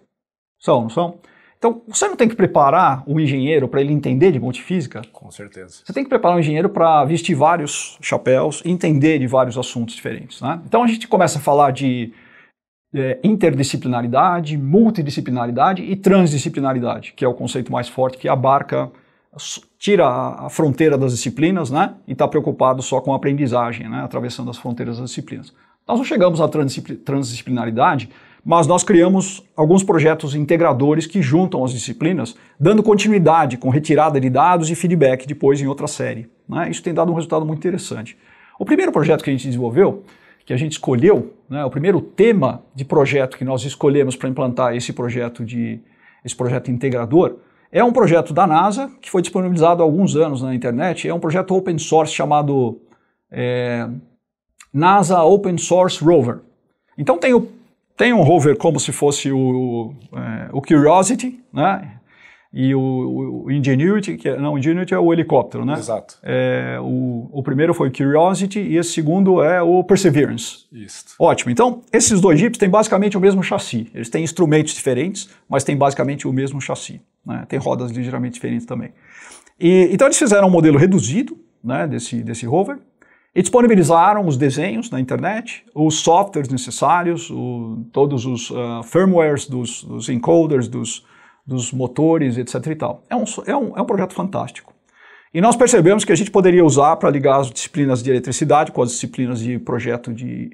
Não são? Então, você não tem que preparar o engenheiro para ele entender de multifísica? Com certeza. Você tem que preparar o engenheiro para vestir vários chapéus e entender de vários assuntos diferentes, né? Então, a gente começa a falar de interdisciplinaridade, multidisciplinaridade e transdisciplinaridade, que é o conceito mais forte que abarca, tira a fronteira das disciplinas, né, e está preocupado só com a aprendizagem, né, atravessando as fronteiras das disciplinas. Nós não chegamos à transdisciplinaridade, mas nós criamos alguns projetos integradores que juntam as disciplinas, dando continuidade com retirada de dados e feedback depois em outra série, né? Isso tem dado um resultado muito interessante. O primeiro projeto que a gente desenvolveu, que a gente escolheu, né, o primeiro tema de projeto que nós escolhemos para implantar esse projeto integrador, é um projeto da NASA, que foi disponibilizado há alguns anos na internet. É um projeto open source chamado NASA Open Source Rover. Então tem um rover como se fosse o Curiosity, né? E o Ingenuity, o Ingenuity é o helicóptero, né? Exato. O primeiro foi o Curiosity e esse segundo é o Perseverance. Isso. Ótimo. Então, esses dois jipes têm basicamente o mesmo chassi. Eles têm instrumentos diferentes, mas têm basicamente o mesmo chassi, né? Tem rodas ligeiramente diferentes também. Então, eles fizeram um modelo reduzido, né, desse rover E disponibilizaram os desenhos na internet, os softwares necessários, todos os firmwares dos encoders, dos motores, etc. e tal. É um projeto fantástico. E nós percebemos que a gente poderia usar para ligar as disciplinas de eletricidade com as disciplinas de projeto de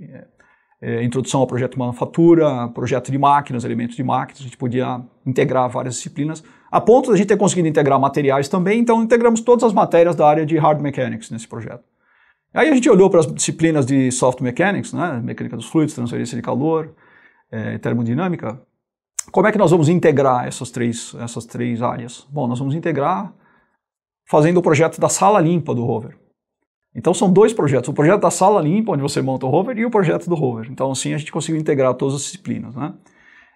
introdução ao projeto de manufatura, projeto de máquinas, elementos de máquinas. A gente podia integrar várias disciplinas, a ponto de a gente ter conseguido integrar materiais também. Então integramos todas as matérias da área de hard mechanics nesse projeto. Aí a gente olhou para as disciplinas de soft mechanics, né, mecânica dos fluidos, transferência de calor, termodinâmica. Como é que nós vamos integrar essas três áreas? Bom, nós vamos integrar fazendo o projeto da sala limpa do rover. Então são dois projetos, o projeto da sala limpa, onde você monta o rover, e o projeto do rover. Então assim a gente conseguiu integrar todas as disciplinas, né?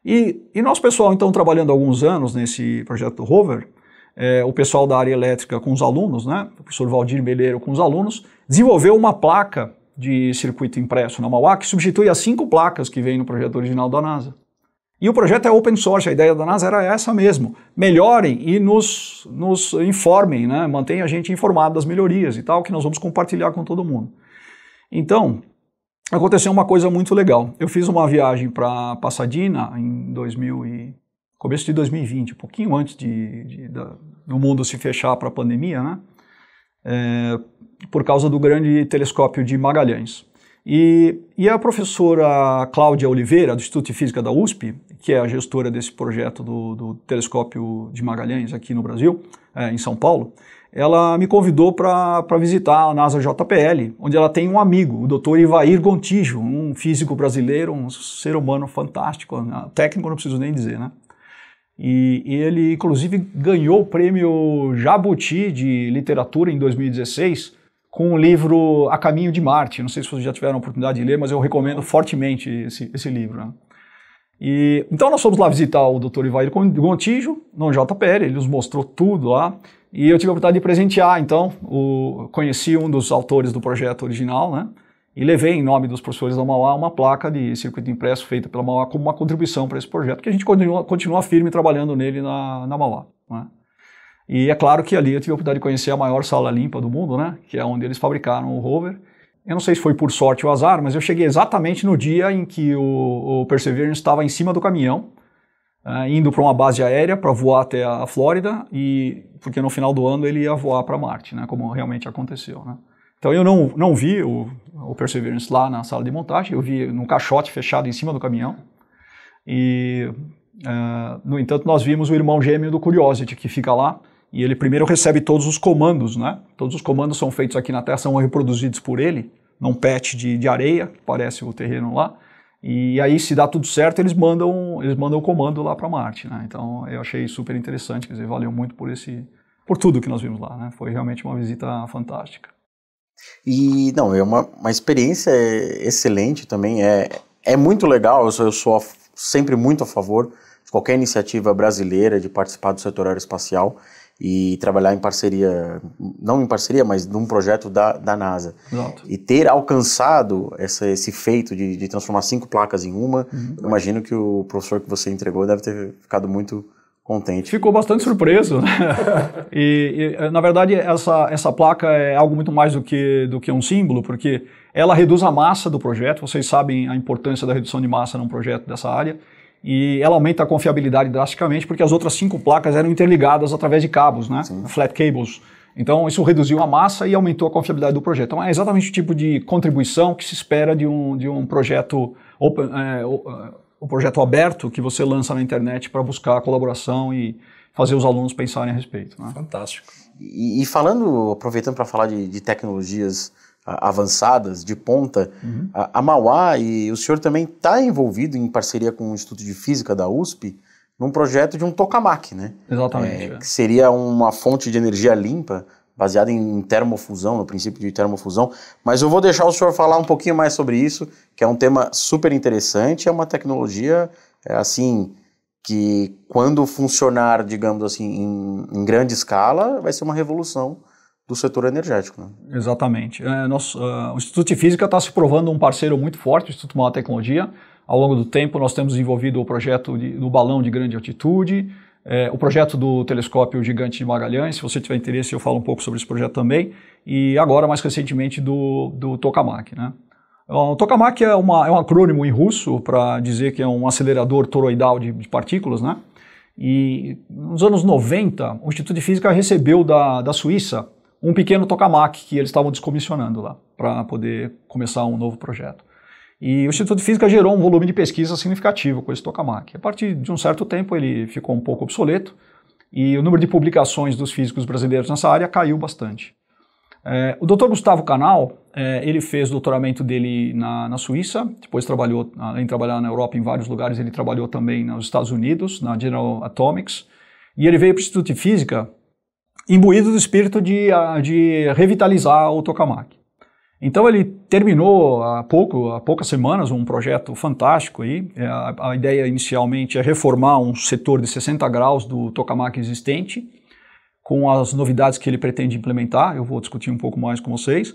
E nosso pessoal, então, trabalhando há alguns anos nesse projeto do rover, o pessoal da área elétrica com os alunos, né? O professor Valdir Meleiro com os alunos, desenvolveu uma placa de circuito impresso na Mauá que substitui as 5 placas que vem no projeto original da NASA. E o projeto é open source, a ideia da NASA era essa mesmo. Melhorem e nos informem, né? Mantenham a gente informado das melhorias e tal, que nós vamos compartilhar com todo mundo. Então, aconteceu uma coisa muito legal. Eu fiz uma viagem para Pasadena em começo de 2020, um pouquinho antes do mundo se fechar para a pandemia, né? Por causa do grande telescópio de Magalhães. E a professora Cláudia Oliveira, do Instituto de Física da USP, que é a gestora desse projeto do telescópio de Magalhães aqui no Brasil, em São Paulo, ela me convidou para visitar a NASA JPL, onde ela tem um amigo, o Dr. Ivair Gontijo, um físico brasileiro, um ser humano fantástico, técnico não preciso nem dizer, né? E ele, inclusive, ganhou o prêmio Jabuti de literatura em 2016 com o livro A Caminho de Marte. Não sei se vocês já tiveram a oportunidade de ler, mas eu recomendo fortemente esse livro, né? Então nós fomos lá visitar o Dr. Ivair Gontijo, no JPL, ele nos mostrou tudo lá, e eu tive a oportunidade de presentear, então, conheci um dos autores do projeto original, né? E levei em nome dos professores da Mauá uma placa de circuito impresso feita pela Mauá como uma contribuição para esse projeto, que a gente continua firme trabalhando nele na Mauá, né? E é claro que ali eu tive a oportunidade de conhecer a maior sala limpa do mundo, né? Que é onde eles fabricaram o rover. Eu não sei se foi por sorte ou azar, mas eu cheguei exatamente no dia em que o Perseverance estava em cima do caminhão, indo para uma base aérea para voar até a Flórida, porque no final do ano ele ia voar para Marte, né? Como realmente aconteceu, né? Então eu não vi o Perseverance lá na sala de montagem, eu vi num caixote fechado em cima do caminhão. E, no entanto, nós vimos o irmão gêmeo do Curiosity, que fica lá, e ele primeiro recebe todos os comandos, né? Todos os comandos são feitos aqui na Terra, são reproduzidos por ele, num patch de areia, que parece o terreno lá. E aí, se dá tudo certo, eles mandam o comando lá para Marte, né? Então, eu achei super interessante, quer dizer, valeu muito por tudo que nós vimos lá, né? Foi realmente uma visita fantástica. E, não, é uma experiência excelente também, é muito legal, eu sou sempre muito a favor de qualquer iniciativa brasileira de participar do setor aeroespacial e trabalhar em parceria, não em parceria, mas num projeto da NASA. Exato. E ter alcançado esse feito de transformar 5 placas em uma, eu imagino que o professor que você entregou deve ter ficado muito contente. Ficou bastante surpreso, né? E na verdade, essa placa é algo muito mais do que um símbolo, porque ela reduz a massa do projeto, vocês sabem a importância da redução de massa num projeto dessa área, e ela aumenta a confiabilidade drasticamente, porque as outras 5 placas eram interligadas através de cabos, né? Sim. Flat cables. Então isso reduziu a massa e aumentou a confiabilidade do projeto. Então é exatamente o tipo de contribuição que se espera de um projeto open, o projeto aberto que você lança na internet para buscar colaboração e fazer os alunos pensarem a respeito, né? Fantástico. E aproveitando para falar de tecnologias avançadas, de ponta, a Mauá, e o senhor também está envolvido em parceria com o Instituto de Física da USP num projeto de um tokamak, né? Exatamente. Que seria uma fonte de energia limpa, baseada em termofusão, no princípio de termofusão, mas eu vou deixar o senhor falar um pouquinho mais sobre isso, que é um tema super interessante, é uma tecnologia, assim, que quando funcionar, digamos assim, em grande escala, vai ser uma revolução do setor energético, né? Exatamente. O Instituto de Física está se provando um parceiro muito forte, o Instituto Mauá Tecnologia. Ao longo do tempo, nós temos desenvolvido o projeto do balão de grande altitude, o projeto do telescópio Gigante de Magalhães. Se você tiver interesse, eu falo um pouco sobre esse projeto também. E agora, mais recentemente, do tokamak, né? O tokamak é um acrônimo em russo para dizer que é um acelerador toroidal de partículas, né? E nos anos 90, o Instituto de Física recebeu da Suíça um pequeno tokamak que eles estavam descomissionando lá para poder começar um novo projeto. E o Instituto de Física gerou um volume de pesquisa significativo com esse tokamak. A partir de um certo tempo ele ficou um pouco obsoleto e o número de publicações dos físicos brasileiros nessa área caiu bastante. O Dr. Gustavo Canal, ele fez o doutoramento dele na Suíça, depois trabalhou, além de trabalhar na Europa em vários lugares, ele trabalhou também nos Estados Unidos, na General Atomics, e ele veio para o Instituto de Física imbuído do espírito de revitalizar o tokamak. Então ele terminou há poucas semanas um projeto fantástico aí. A ideia inicialmente é reformar um setor de 60 graus do tokamak existente, com as novidades que ele pretende implementar. Eu vou discutir um pouco mais com vocês.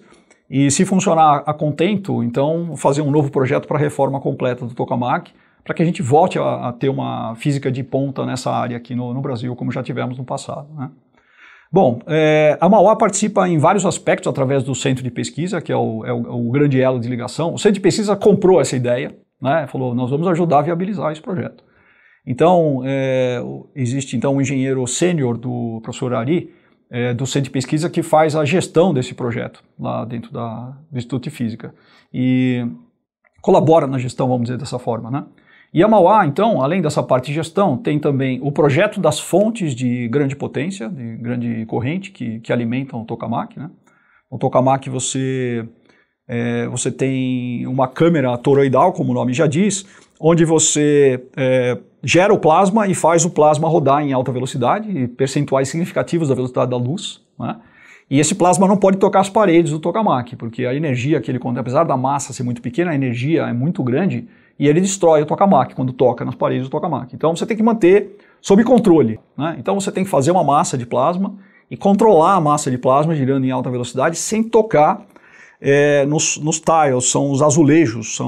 E se funcionar a contento, então fazer um novo projeto para a reforma completa do tokamak, para que a gente volte a ter uma física de ponta nessa área aqui no Brasil, como já tivemos no passado, né? Bom, a Mauá participa em vários aspectos através do Centro de Pesquisa, que é o grande elo de ligação. O Centro de Pesquisa comprou essa ideia, né? Falou, nós vamos ajudar a viabilizar esse projeto. Então, existe então um engenheiro sênior do professor Ari, do Centro de Pesquisa, que faz a gestão desse projeto lá dentro do Instituto de Física e colabora na gestão, vamos dizer dessa forma, né? E a Mauá, então, além dessa parte de gestão, tem também o projeto das fontes de grande potência, de grande corrente, que alimentam o tokamak, né? O tokamak você tem uma câmera toroidal, como o nome já diz, onde você gera o plasma e faz o plasma rodar em alta velocidade, percentuais significativos da velocidade da luz, né? E esse plasma não pode tocar as paredes do tokamak, porque a energia que ele contém, apesar da massa ser muito pequena, a energia é muito grande e ele destrói o tokamak quando toca nas paredes do tokamak. Então você tem que manter sob controle, né? Então você tem que fazer uma massa de plasma e controlar a massa de plasma girando em alta velocidade sem tocar nos tiles, são os azulejos,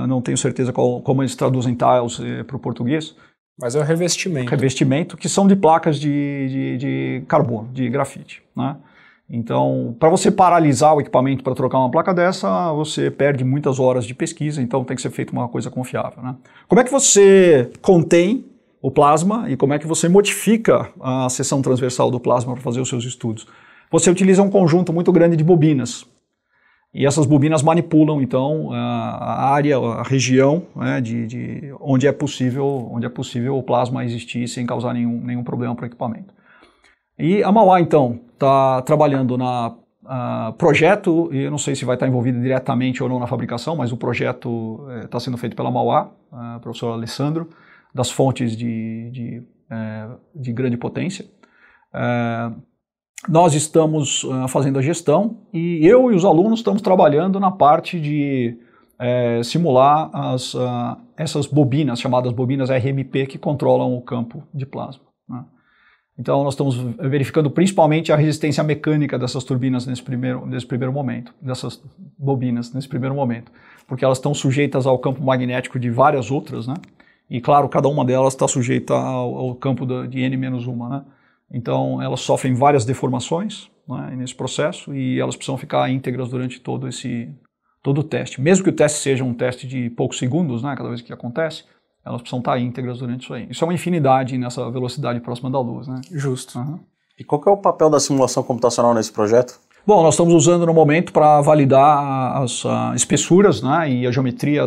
não tenho certeza como eles traduzem tiles para o português. Mas é o revestimento. Revestimento, que são de placas de carbono, de grafite, né? Então, para você paralisar o equipamento para trocar uma placa dessa, você perde muitas horas de pesquisa, então tem que ser feita uma coisa confiável, né? Como é que você contém o plasma e como é que você modifica a seção transversal do plasma para fazer os seus estudos? Você utiliza um conjunto muito grande de bobinas. E essas bobinas manipulam, então, a área, a região, né, onde é possível o plasma existir sem causar nenhum problema para o equipamento. E a Mauá, então, está trabalhando na projeto, e eu não sei se vai estar envolvido diretamente ou não na fabricação, mas o projeto está sendo feito pela Mauá, professor Alessandro, das fontes de grande potência. Nós estamos fazendo a gestão e eu e os alunos estamos trabalhando na parte de simular essas bobinas, chamadas bobinas RMP, que controlam o campo de plasma, né? Então nós estamos verificando principalmente a resistência mecânica dessas turbinas nesse primeiro momento, dessas bobinas nesse primeiro momento, porque elas estão sujeitas ao campo magnético de várias outras, né? E claro, cada uma delas está sujeita ao campo de N-1, né? Então elas sofrem várias deformações, né, nesse processo e elas precisam ficar íntegras durante todo o teste. Mesmo que o teste seja um teste de poucos segundos, né, cada vez que acontece, elas precisam estar íntegras durante isso aí. Isso é uma infinidade nessa velocidade próxima da luz, né? Justo. Uhum. E qual que é o papel da simulação computacional nesse projeto? Bom, nós estamos usando no momento para validar as espessuras, né, e a geometria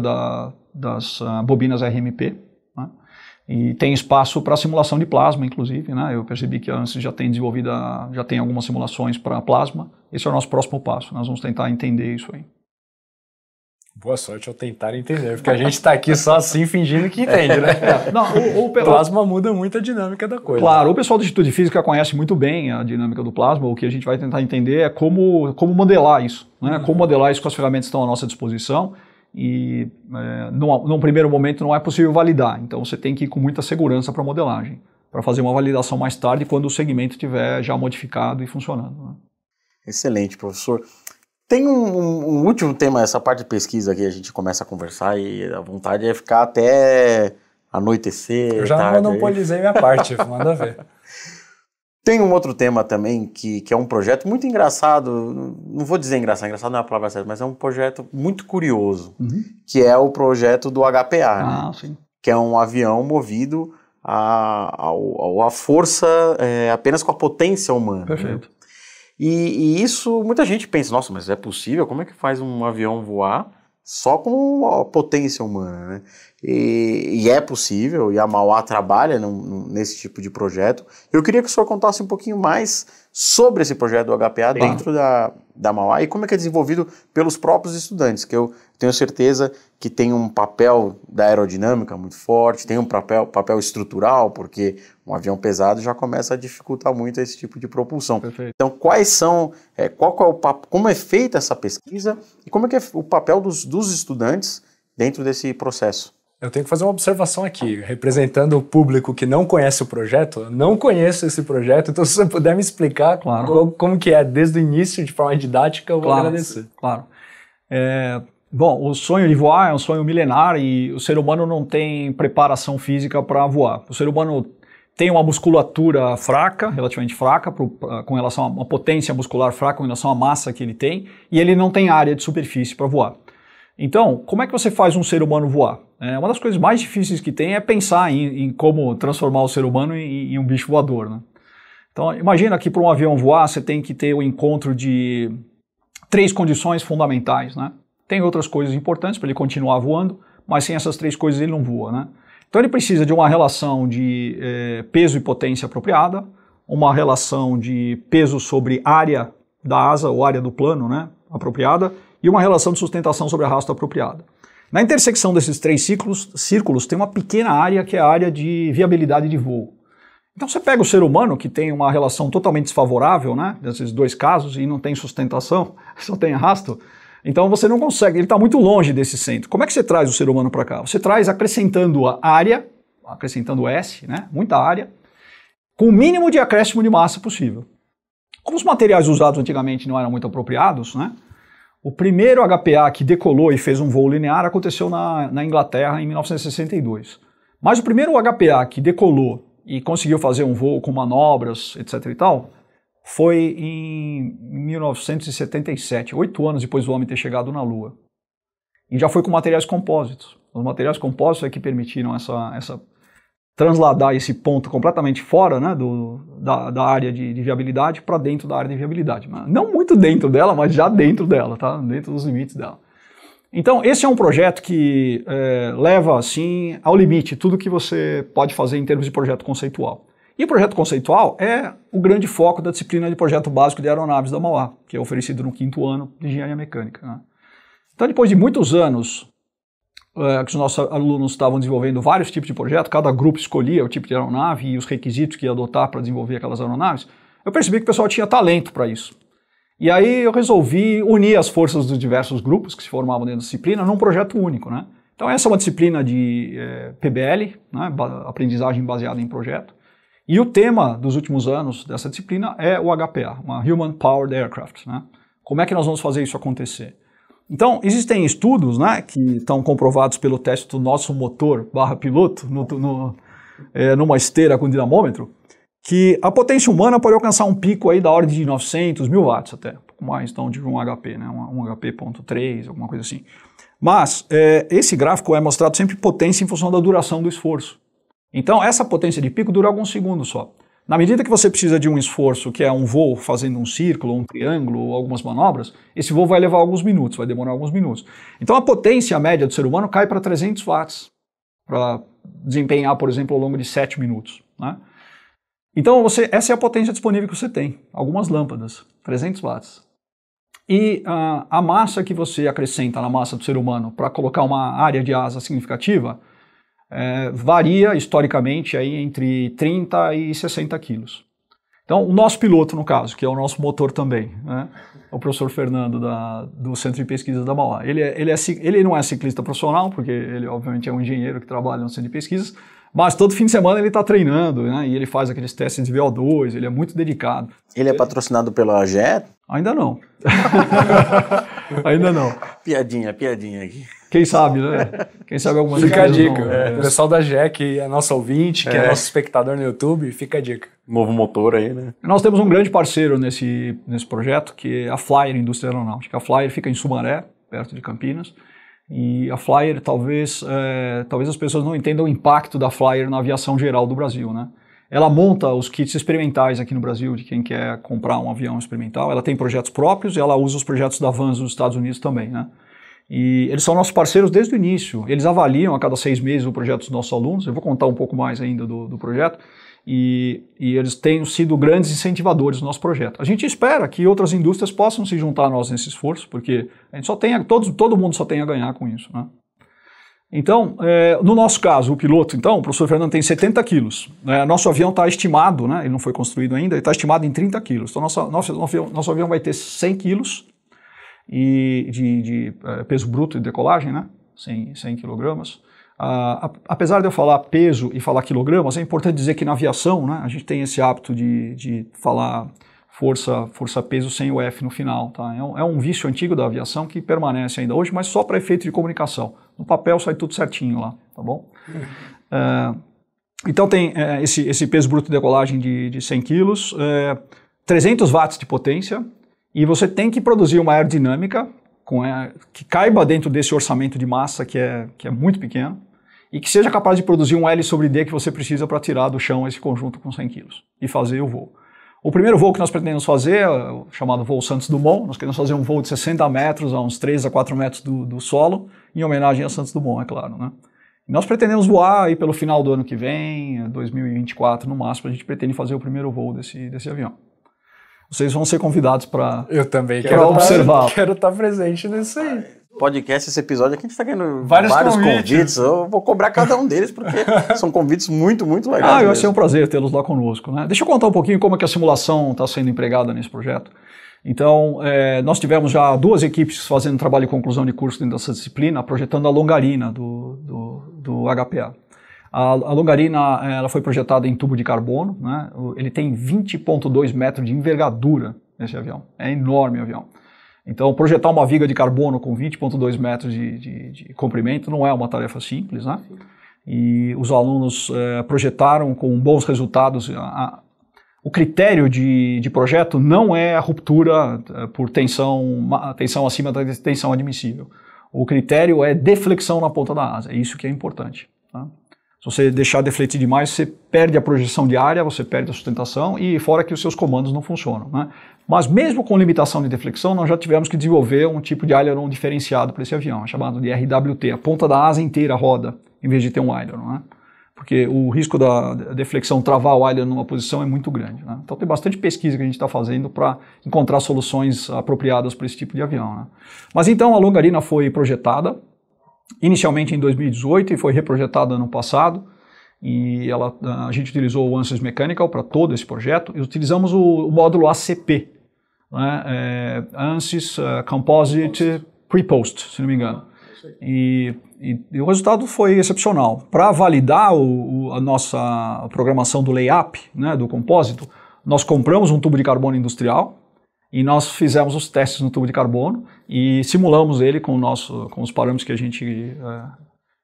das bobinas RMP, né? E tem espaço para simulação de plasma, inclusive, né? Eu percebi que a ANSYS já tem algumas simulações para plasma. Esse é o nosso próximo passo. Nós vamos tentar entender isso aí. Boa sorte ao tentar entender, porque a gente está aqui só assim fingindo que entende, né? O plasma muda muito a dinâmica da coisa. Claro, o pessoal do Instituto de Física conhece muito bem a dinâmica do plasma. O que a gente vai tentar entender é como modelar isso, né? Como modelar isso com as ferramentas que estão à nossa disposição. E num primeiro momento não é possível validar, então você tem que ir com muita segurança para a modelagem, para fazer uma validação mais tarde quando o segmento estiver já modificado e funcionando, né? Excelente, professor. Tem um último tema, essa parte de pesquisa aqui, a gente começa a conversar e a vontade é ficar até anoitecer. Eu já tarde, monopolizei minha parte, manda ver. Tem um outro tema também que é um projeto muito engraçado, não vou dizer engraçado não é a palavra certa, mas é um projeto muito curioso, que é o projeto do HPA, né? Sim. Que é um avião movido a força apenas com a potência humana. Perfeito. Né? E isso, muita gente pensa, nossa, mas é possível? Como é que faz um avião voar só com a potência humana, né? E é possível, e a Mauá trabalha nesse tipo de projeto. Eu queria que o senhor contasse um pouquinho mais sobre esse projeto do HPA dentro da Mauá e como é que é desenvolvido pelos próprios estudantes, que eu tenho certeza que tem um papel da aerodinâmica muito forte, tem um papel estrutural, porque um avião pesado já começa a dificultar muito esse tipo de propulsão. Perfeito. Então, como é feita essa pesquisa e como é que é o papel dos estudantes dentro desse processo? Eu tenho que fazer uma observação aqui, representando o público que não conhece o projeto. Eu não conheço esse projeto, então se você puder me explicar como que é desde o início, de forma didática, eu vou agradecer. Claro. Bom, o sonho de voar é um sonho milenar e o ser humano não tem preparação física para voar. O ser humano tem uma musculatura fraca, relativamente fraca, com relação a uma potência muscular fraca com relação à massa que ele tem, e ele não tem área de superfície para voar. Então, como é que você faz um ser humano voar? Uma das coisas mais difíceis que tem é pensar em como transformar o ser humano em um bicho voador, né? Então, imagina que para um avião voar, você tem que ter o encontro de 3 condições fundamentais, né? Tem outras coisas importantes para ele continuar voando, mas sem essas 3 coisas ele não voa, né? Então, ele precisa de uma relação de peso e potência apropriada, uma relação de peso sobre área da asa ou área do plano, né, apropriada, e uma relação de sustentação sobre arrasto apropriada. Na intersecção desses 3 círculos tem uma pequena área que é a área de viabilidade de voo. Então você pega o ser humano que tem uma relação totalmente desfavorável, né, nesses 2 casos, e não tem sustentação, só tem arrasto, então você não consegue, ele está muito longe desse centro. Como é que você traz o ser humano para cá? Você traz acrescentando a área, acrescentando S, né, muita área, com o mínimo de acréscimo de massa possível. Como os materiais usados antigamente não eram muito apropriados, né, o primeiro HPA que decolou e fez um voo linear aconteceu na Inglaterra em 1962. Mas o primeiro HPA que decolou e conseguiu fazer um voo com manobras, etc. e tal, foi em 1977, 8 anos depois do homem ter chegado na Lua. E já foi com materiais compósitos. Os materiais compósitos é que permitiram transladar esse ponto completamente fora, né, da área de viabilidade para dentro da área de viabilidade. Não muito dentro dela, mas já dentro dela, tá? Dentro dos limites dela. Então, esse é um projeto que leva, assim, ao limite tudo que você pode fazer em termos de projeto conceitual. E o projeto conceitual é o grande foco da disciplina de projeto básico de aeronaves da Mauá, que é oferecido no 5º ano de engenharia mecânica, né? Então, depois de muitos anos que os nossos alunos estavam desenvolvendo vários tipos de projetos, cada grupo escolhia o tipo de aeronave e os requisitos que ia adotar para desenvolver aquelas aeronaves, eu percebi que o pessoal tinha talento para isso. E aí eu resolvi unir as forças dos diversos grupos que se formavam dentro da disciplina num projeto único, né? Então essa é uma disciplina de PBL, né, aprendizagem baseada em projeto, e o tema dos últimos anos dessa disciplina é o HPA, uma Human Powered Aircraft, né? Como é que nós vamos fazer isso acontecer? Então, existem estudos, né, que estão comprovados pelo teste do nosso motor /piloto numa esteira com dinamômetro, que a potência humana pode alcançar um pico aí da ordem de 900, 1000 watts até, um pouco mais então de um HP, né, um HP.3, alguma coisa assim. Mas esse gráfico é mostrado sempre potência em função da duração do esforço. Então, essa potência de pico dura alguns segundos só. Na medida que você precisa de um esforço, que é um voo fazendo um círculo, um triângulo ou algumas manobras, esse voo vai levar alguns minutos, vai demorar alguns minutos. Então a potência média do ser humano cai para 300 watts, para desempenhar, por exemplo, ao longo de 7 minutos, né? Então essa é a potência disponível que você tem, algumas lâmpadas, 300 watts. E a massa que você acrescenta na massa do ser humano para colocar uma área de asa significativa, varia historicamente aí entre 30 e 60 quilos. Então, o nosso piloto, no caso, que é o nosso motor também, né, o professor Fernando do Centro de Pesquisas da Mauá, ele não é ciclista profissional, porque ele obviamente é um engenheiro que trabalha no Centro de Pesquisas, Mas todo fim de semana ele está treinando, né? E ele faz aqueles testes de VO2, ele é muito dedicado. Ele é patrocinado pela GE? Ainda não. Ainda não. Piadinha aqui. Quem sabe, né? Quem sabe algumas Fica a dica. Não, O pessoal da GE, que é nosso ouvinte, que é nosso espectador no YouTube, fica a dica. Novo motor aí, né? Nós temos um grande parceiro nesse projeto, que é a Flyer Indústria Aeronáutica. A Flyer fica em Sumaré, perto de Campinas. E a Flyer, talvez as pessoas não entendam o impacto da Flyer na aviação geral do Brasil, né? Ela monta os kits experimentais aqui no Brasil, de quem quer comprar um avião experimental. Ela tem projetos próprios e ela usa os projetos da Vans dos Estados Unidos também, né? E eles são nossos parceiros desde o início. Eles avaliam a cada 6 meses o projeto dos nossos alunos. Eu vou contar um pouco mais ainda do projeto. E eles têm sido grandes incentivadores do nosso projeto. A gente espera que outras indústrias possam se juntar a nós nesse esforço, porque a gente todo mundo só tem a ganhar com isso, né? Então, no nosso caso, o piloto, então, o professor Fernando tem 70 quilos. Nosso avião está estimado, né, ele não foi construído ainda, ele está estimado em 30 quilos. Então, nosso avião vai ter 100 quilos de peso bruto de decolagem, né, 100 quilogramas. Apesar de eu falar peso e falar quilogramas, é importante dizer que na aviação, né, a gente tem esse hábito de falar força-peso sem o F no final. Tá? É um vício antigo da aviação que permanece ainda hoje, mas só para efeito de comunicação. No papel sai tudo certinho lá, tá bom? Então tem esse peso bruto de decolagem de 100 quilos, 300 watts de potência, e você tem que produzir uma aerodinâmica que caiba dentro desse orçamento de massa que é muito pequeno, e que seja capaz de produzir um L sobre D que você precisa para tirar do chão esse conjunto com 100 quilos e fazer o voo. O primeiro voo que nós pretendemos fazer é o chamado voo Santos Dumont. Nós queremos fazer um voo de 60 metros a uns 3 a 4 metros do solo, em homenagem a Santos Dumont, é claro, né? E nós pretendemos voar aí pelo final do ano que vem, 2024 no máximo, a gente pretende fazer o primeiro voo desse avião. Vocês vão ser convidados para Eu também quero observar. Quero estar presente nisso aí. Podcast, esse episódio aqui, a gente está ganhando Vários convites. convites. Eu vou cobrar cada um deles, porque são convites muito, muito legais. Vai ser um prazer tê-los lá conosco, né? Deixa eu contar um pouquinho como é que a simulação está sendo empregada nesse projeto. Então, nós tivemos já 2 equipes fazendo trabalho de conclusão de curso dentro dessa disciplina, projetando a longarina do HPA. A longarina ela foi projetada em tubo de carbono, né? Ele tem 20,2 metros de envergadura nesse avião. É enorme o avião. Então, projetar uma viga de carbono com 20,2 metros de comprimento não é uma tarefa simples, né? E os alunos projetaram com bons resultados. O critério de projeto não é a ruptura por tensão acima da tensão admissível. O critério é deflexão na ponta da asa. É isso que é importante, tá? Se você deixar defletir demais, você perde a projeção de área, você perde a sustentação e fora que os seus comandos não funcionam, né? Mas mesmo com limitação de deflexão, nós já tivemos que desenvolver um tipo de aileron diferenciado para esse avião, chamado de RWT. A ponta da asa inteira roda, em vez de ter um aileron, né? Porque o risco da deflexão travar o aileron numa posição é muito grande, né? Então tem bastante pesquisa que a gente está fazendo para encontrar soluções apropriadas para esse tipo de avião, né? Mas então a longarina foi projetada inicialmente em 2018 e foi reprojetada ano passado, e a gente utilizou o ANSYS Mechanical para todo esse projeto e utilizamos o módulo ACP, né? ANSYS Composite Pre-Post, se não me engano. E o resultado foi excepcional. Para validar a nossa programação do layup, né, do compósito, nós compramos um tubo de carbono industrial e nós fizemos os testes no tubo de carbono e simulamos ele com os parâmetros que a gente...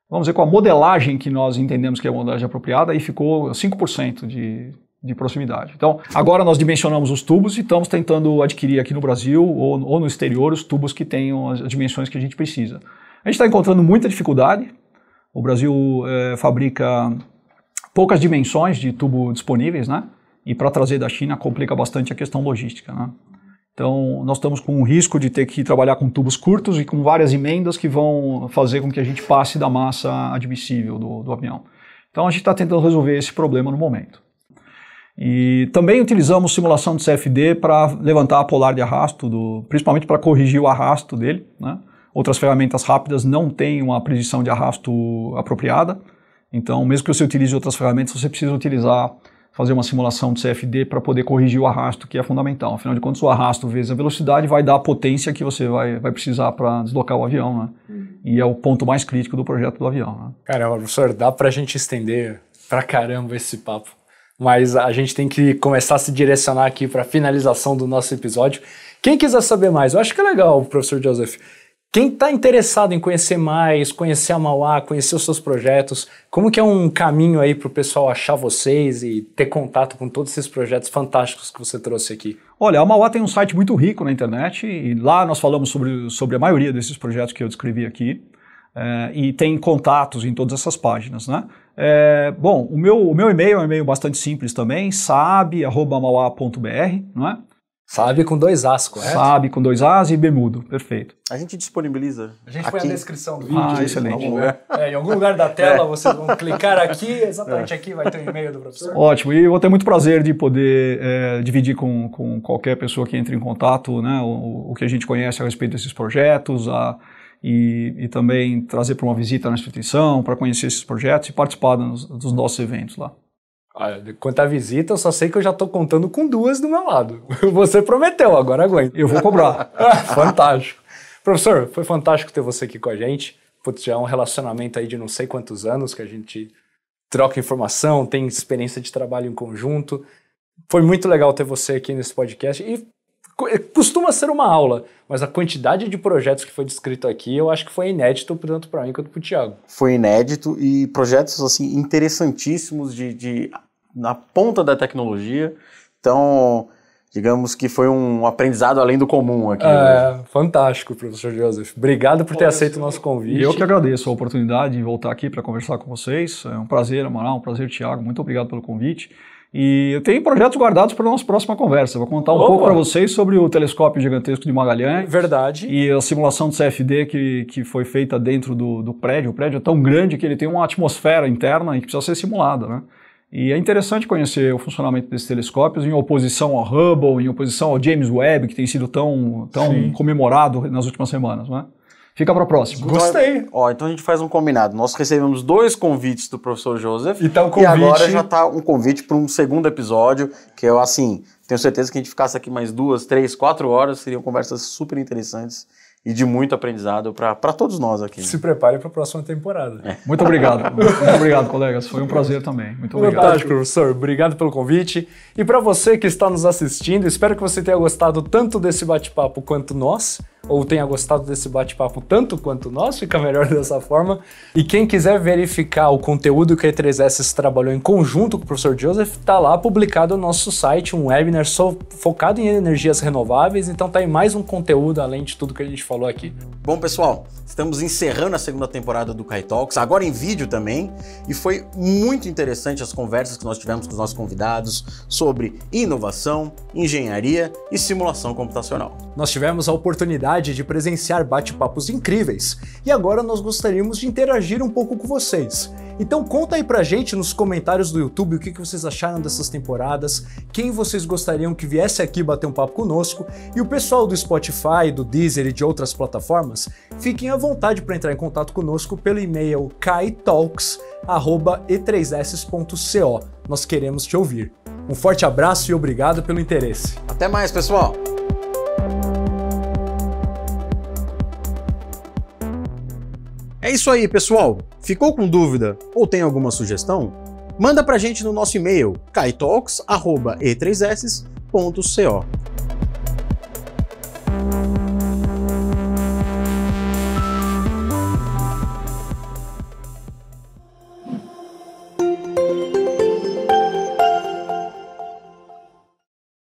vamos dizer, com a modelagem que nós entendemos que é a modelagem apropriada, e ficou 5% de proximidade. Então, agora nós dimensionamos os tubos e estamos tentando adquirir aqui no Brasil ou no exterior os tubos que tenham as dimensões que a gente precisa. A gente está encontrando muita dificuldade. O Brasil fabrica poucas dimensões de tubo disponíveis, né? E para trazer da China complica bastante a questão logística, né? Então, nós estamos com o risco de ter que trabalhar com tubos curtos e com várias emendas que vão fazer com que a gente passe da massa admissível do avião. Então, a gente está tentando resolver esse problema no momento. E também utilizamos simulação de CFD para levantar a polar de arrasto, principalmente para corrigir o arrasto dele, né? Outras ferramentas rápidas não têm uma predição de arrasto apropriada. Então, mesmo que você utilize outras ferramentas, você precisa fazer uma simulação de CFD para poder corrigir o arrasto, que é fundamental. Afinal de contas, o arrasto vezes a velocidade vai dar a potência que você vai precisar para deslocar o avião, né? E é o ponto mais crítico do projeto do avião, né? Cara, professor, dá para a gente estender Pra caramba esse papo. Mas a gente tem que começar a se direcionar aqui para a finalização do nosso episódio. Quem quiser saber mais, eu acho que é legal, professor Joseph. Quem está interessado em conhecer mais, conhecer a Mauá, conhecer os seus projetos, como que é um caminho aí para o pessoal achar vocês e ter contato com todos esses projetos fantásticos que você trouxe aqui? Olha, a Mauá tem um site muito rico na internet e lá nós falamos sobre a maioria desses projetos que eu descrevi aqui. E tem contatos em todas essas páginas, né? Bom, o meu e-mail é um e-mail bastante simples também, saab@mauá.br, não é? Sabe com 2 As, correto? Sabe com 2 As e B mudo, perfeito. A gente disponibiliza. A gente aqui põe na descrição do vídeo. Excelente. Em algum lugar da tela, vocês vão clicar aqui, exatamente aqui vai ter o e-mail do professor. Ótimo, e eu vou ter muito prazer de poder dividir com qualquer pessoa que entre em contato, né, o que a gente conhece a respeito desses projetos, e também trazer para uma visita na instituição, para conhecer esses projetos e participar dos nossos eventos lá. Quanto à visita, eu só sei que eu já estou contando com 2 do meu lado. Você prometeu, agora aguenta. Eu vou cobrar. Fantástico. Professor, foi fantástico ter você aqui com a gente. Putz, já é um relacionamento aí de não sei quantos anos que a gente troca informação, tem experiência de trabalho em conjunto. Foi muito legal ter você aqui nesse podcast e costuma ser uma aula, mas a quantidade de projetos que foi descrito aqui, eu acho que foi inédito tanto para mim quanto para o Thiago. Foi inédito e projetos assim interessantíssimos na ponta da tecnologia. Então, digamos que foi um aprendizado além do comum aqui. Fantástico, professor Joseph. Obrigado por ter aceito o nosso convite. Eu que agradeço a oportunidade de voltar aqui para conversar com vocês. É um prazer, Amaral, um prazer, Thiago. Muito obrigado pelo convite. E eu tenho projetos guardados para a nossa próxima conversa. Vou contar um pouco para vocês sobre o telescópio gigantesco de Magalhães. Verdade. E a simulação do CFD que foi feita dentro do prédio. O prédio é tão grande que ele tem uma atmosfera interna e que precisa ser simulada, né? E é interessante conhecer o funcionamento desses telescópios em oposição ao Hubble, em oposição ao James Webb, que tem sido tão comemorado nas últimas semanas, né? Fica para a próxima. Gostei. Então a gente faz um combinado. Nós recebemos 2 convites do professor Joseph. E agora já está um convite para um segundo episódio, que eu, assim, tenho certeza que a gente ficasse aqui mais 2, 3, 4 horas, seriam conversas super interessantes e de muito aprendizado para todos nós aqui. Se prepare para a próxima temporada. Muito obrigado. Muito obrigado, colegas. Foi um prazer também. Muito obrigado. Fantástico, professor. Obrigado pelo convite. E para você que está nos assistindo, espero que você tenha gostado tanto desse bate-papo quanto nós, ou tenha gostado desse bate-papo tanto quanto nós, fica melhor dessa forma. E quem quiser verificar o conteúdo que a E3S trabalhou em conjunto com o professor Joseph, está lá publicado no nosso site, um webinar focado em energias renováveis, então tá aí mais um conteúdo além de tudo que a gente falou aqui. Bom, pessoal, estamos encerrando a segunda temporada do Kai Talks, agora em vídeo também, e foi muito interessante as conversas que nós tivemos com os nossos convidados sobre inovação, engenharia e simulação computacional. Nós tivemos a oportunidade de presenciar bate-papos incríveis e agora nós gostaríamos de interagir um pouco com vocês. Então conta aí pra gente nos comentários do YouTube o que vocês acharam dessas temporadas, quem vocês gostariam que viesse aqui bater um papo conosco, e o pessoal do Spotify, do Deezer e de outras plataformas, fiquem à vontade para entrar em contato conosco pelo e-mail kaitalks@e3s.co. Nós queremos te ouvir. Um forte abraço e obrigado pelo interesse. Até mais, pessoal! É isso aí, pessoal! Ficou com dúvida ou tem alguma sugestão? Manda pra gente no nosso e-mail kaitalks@e3s.co.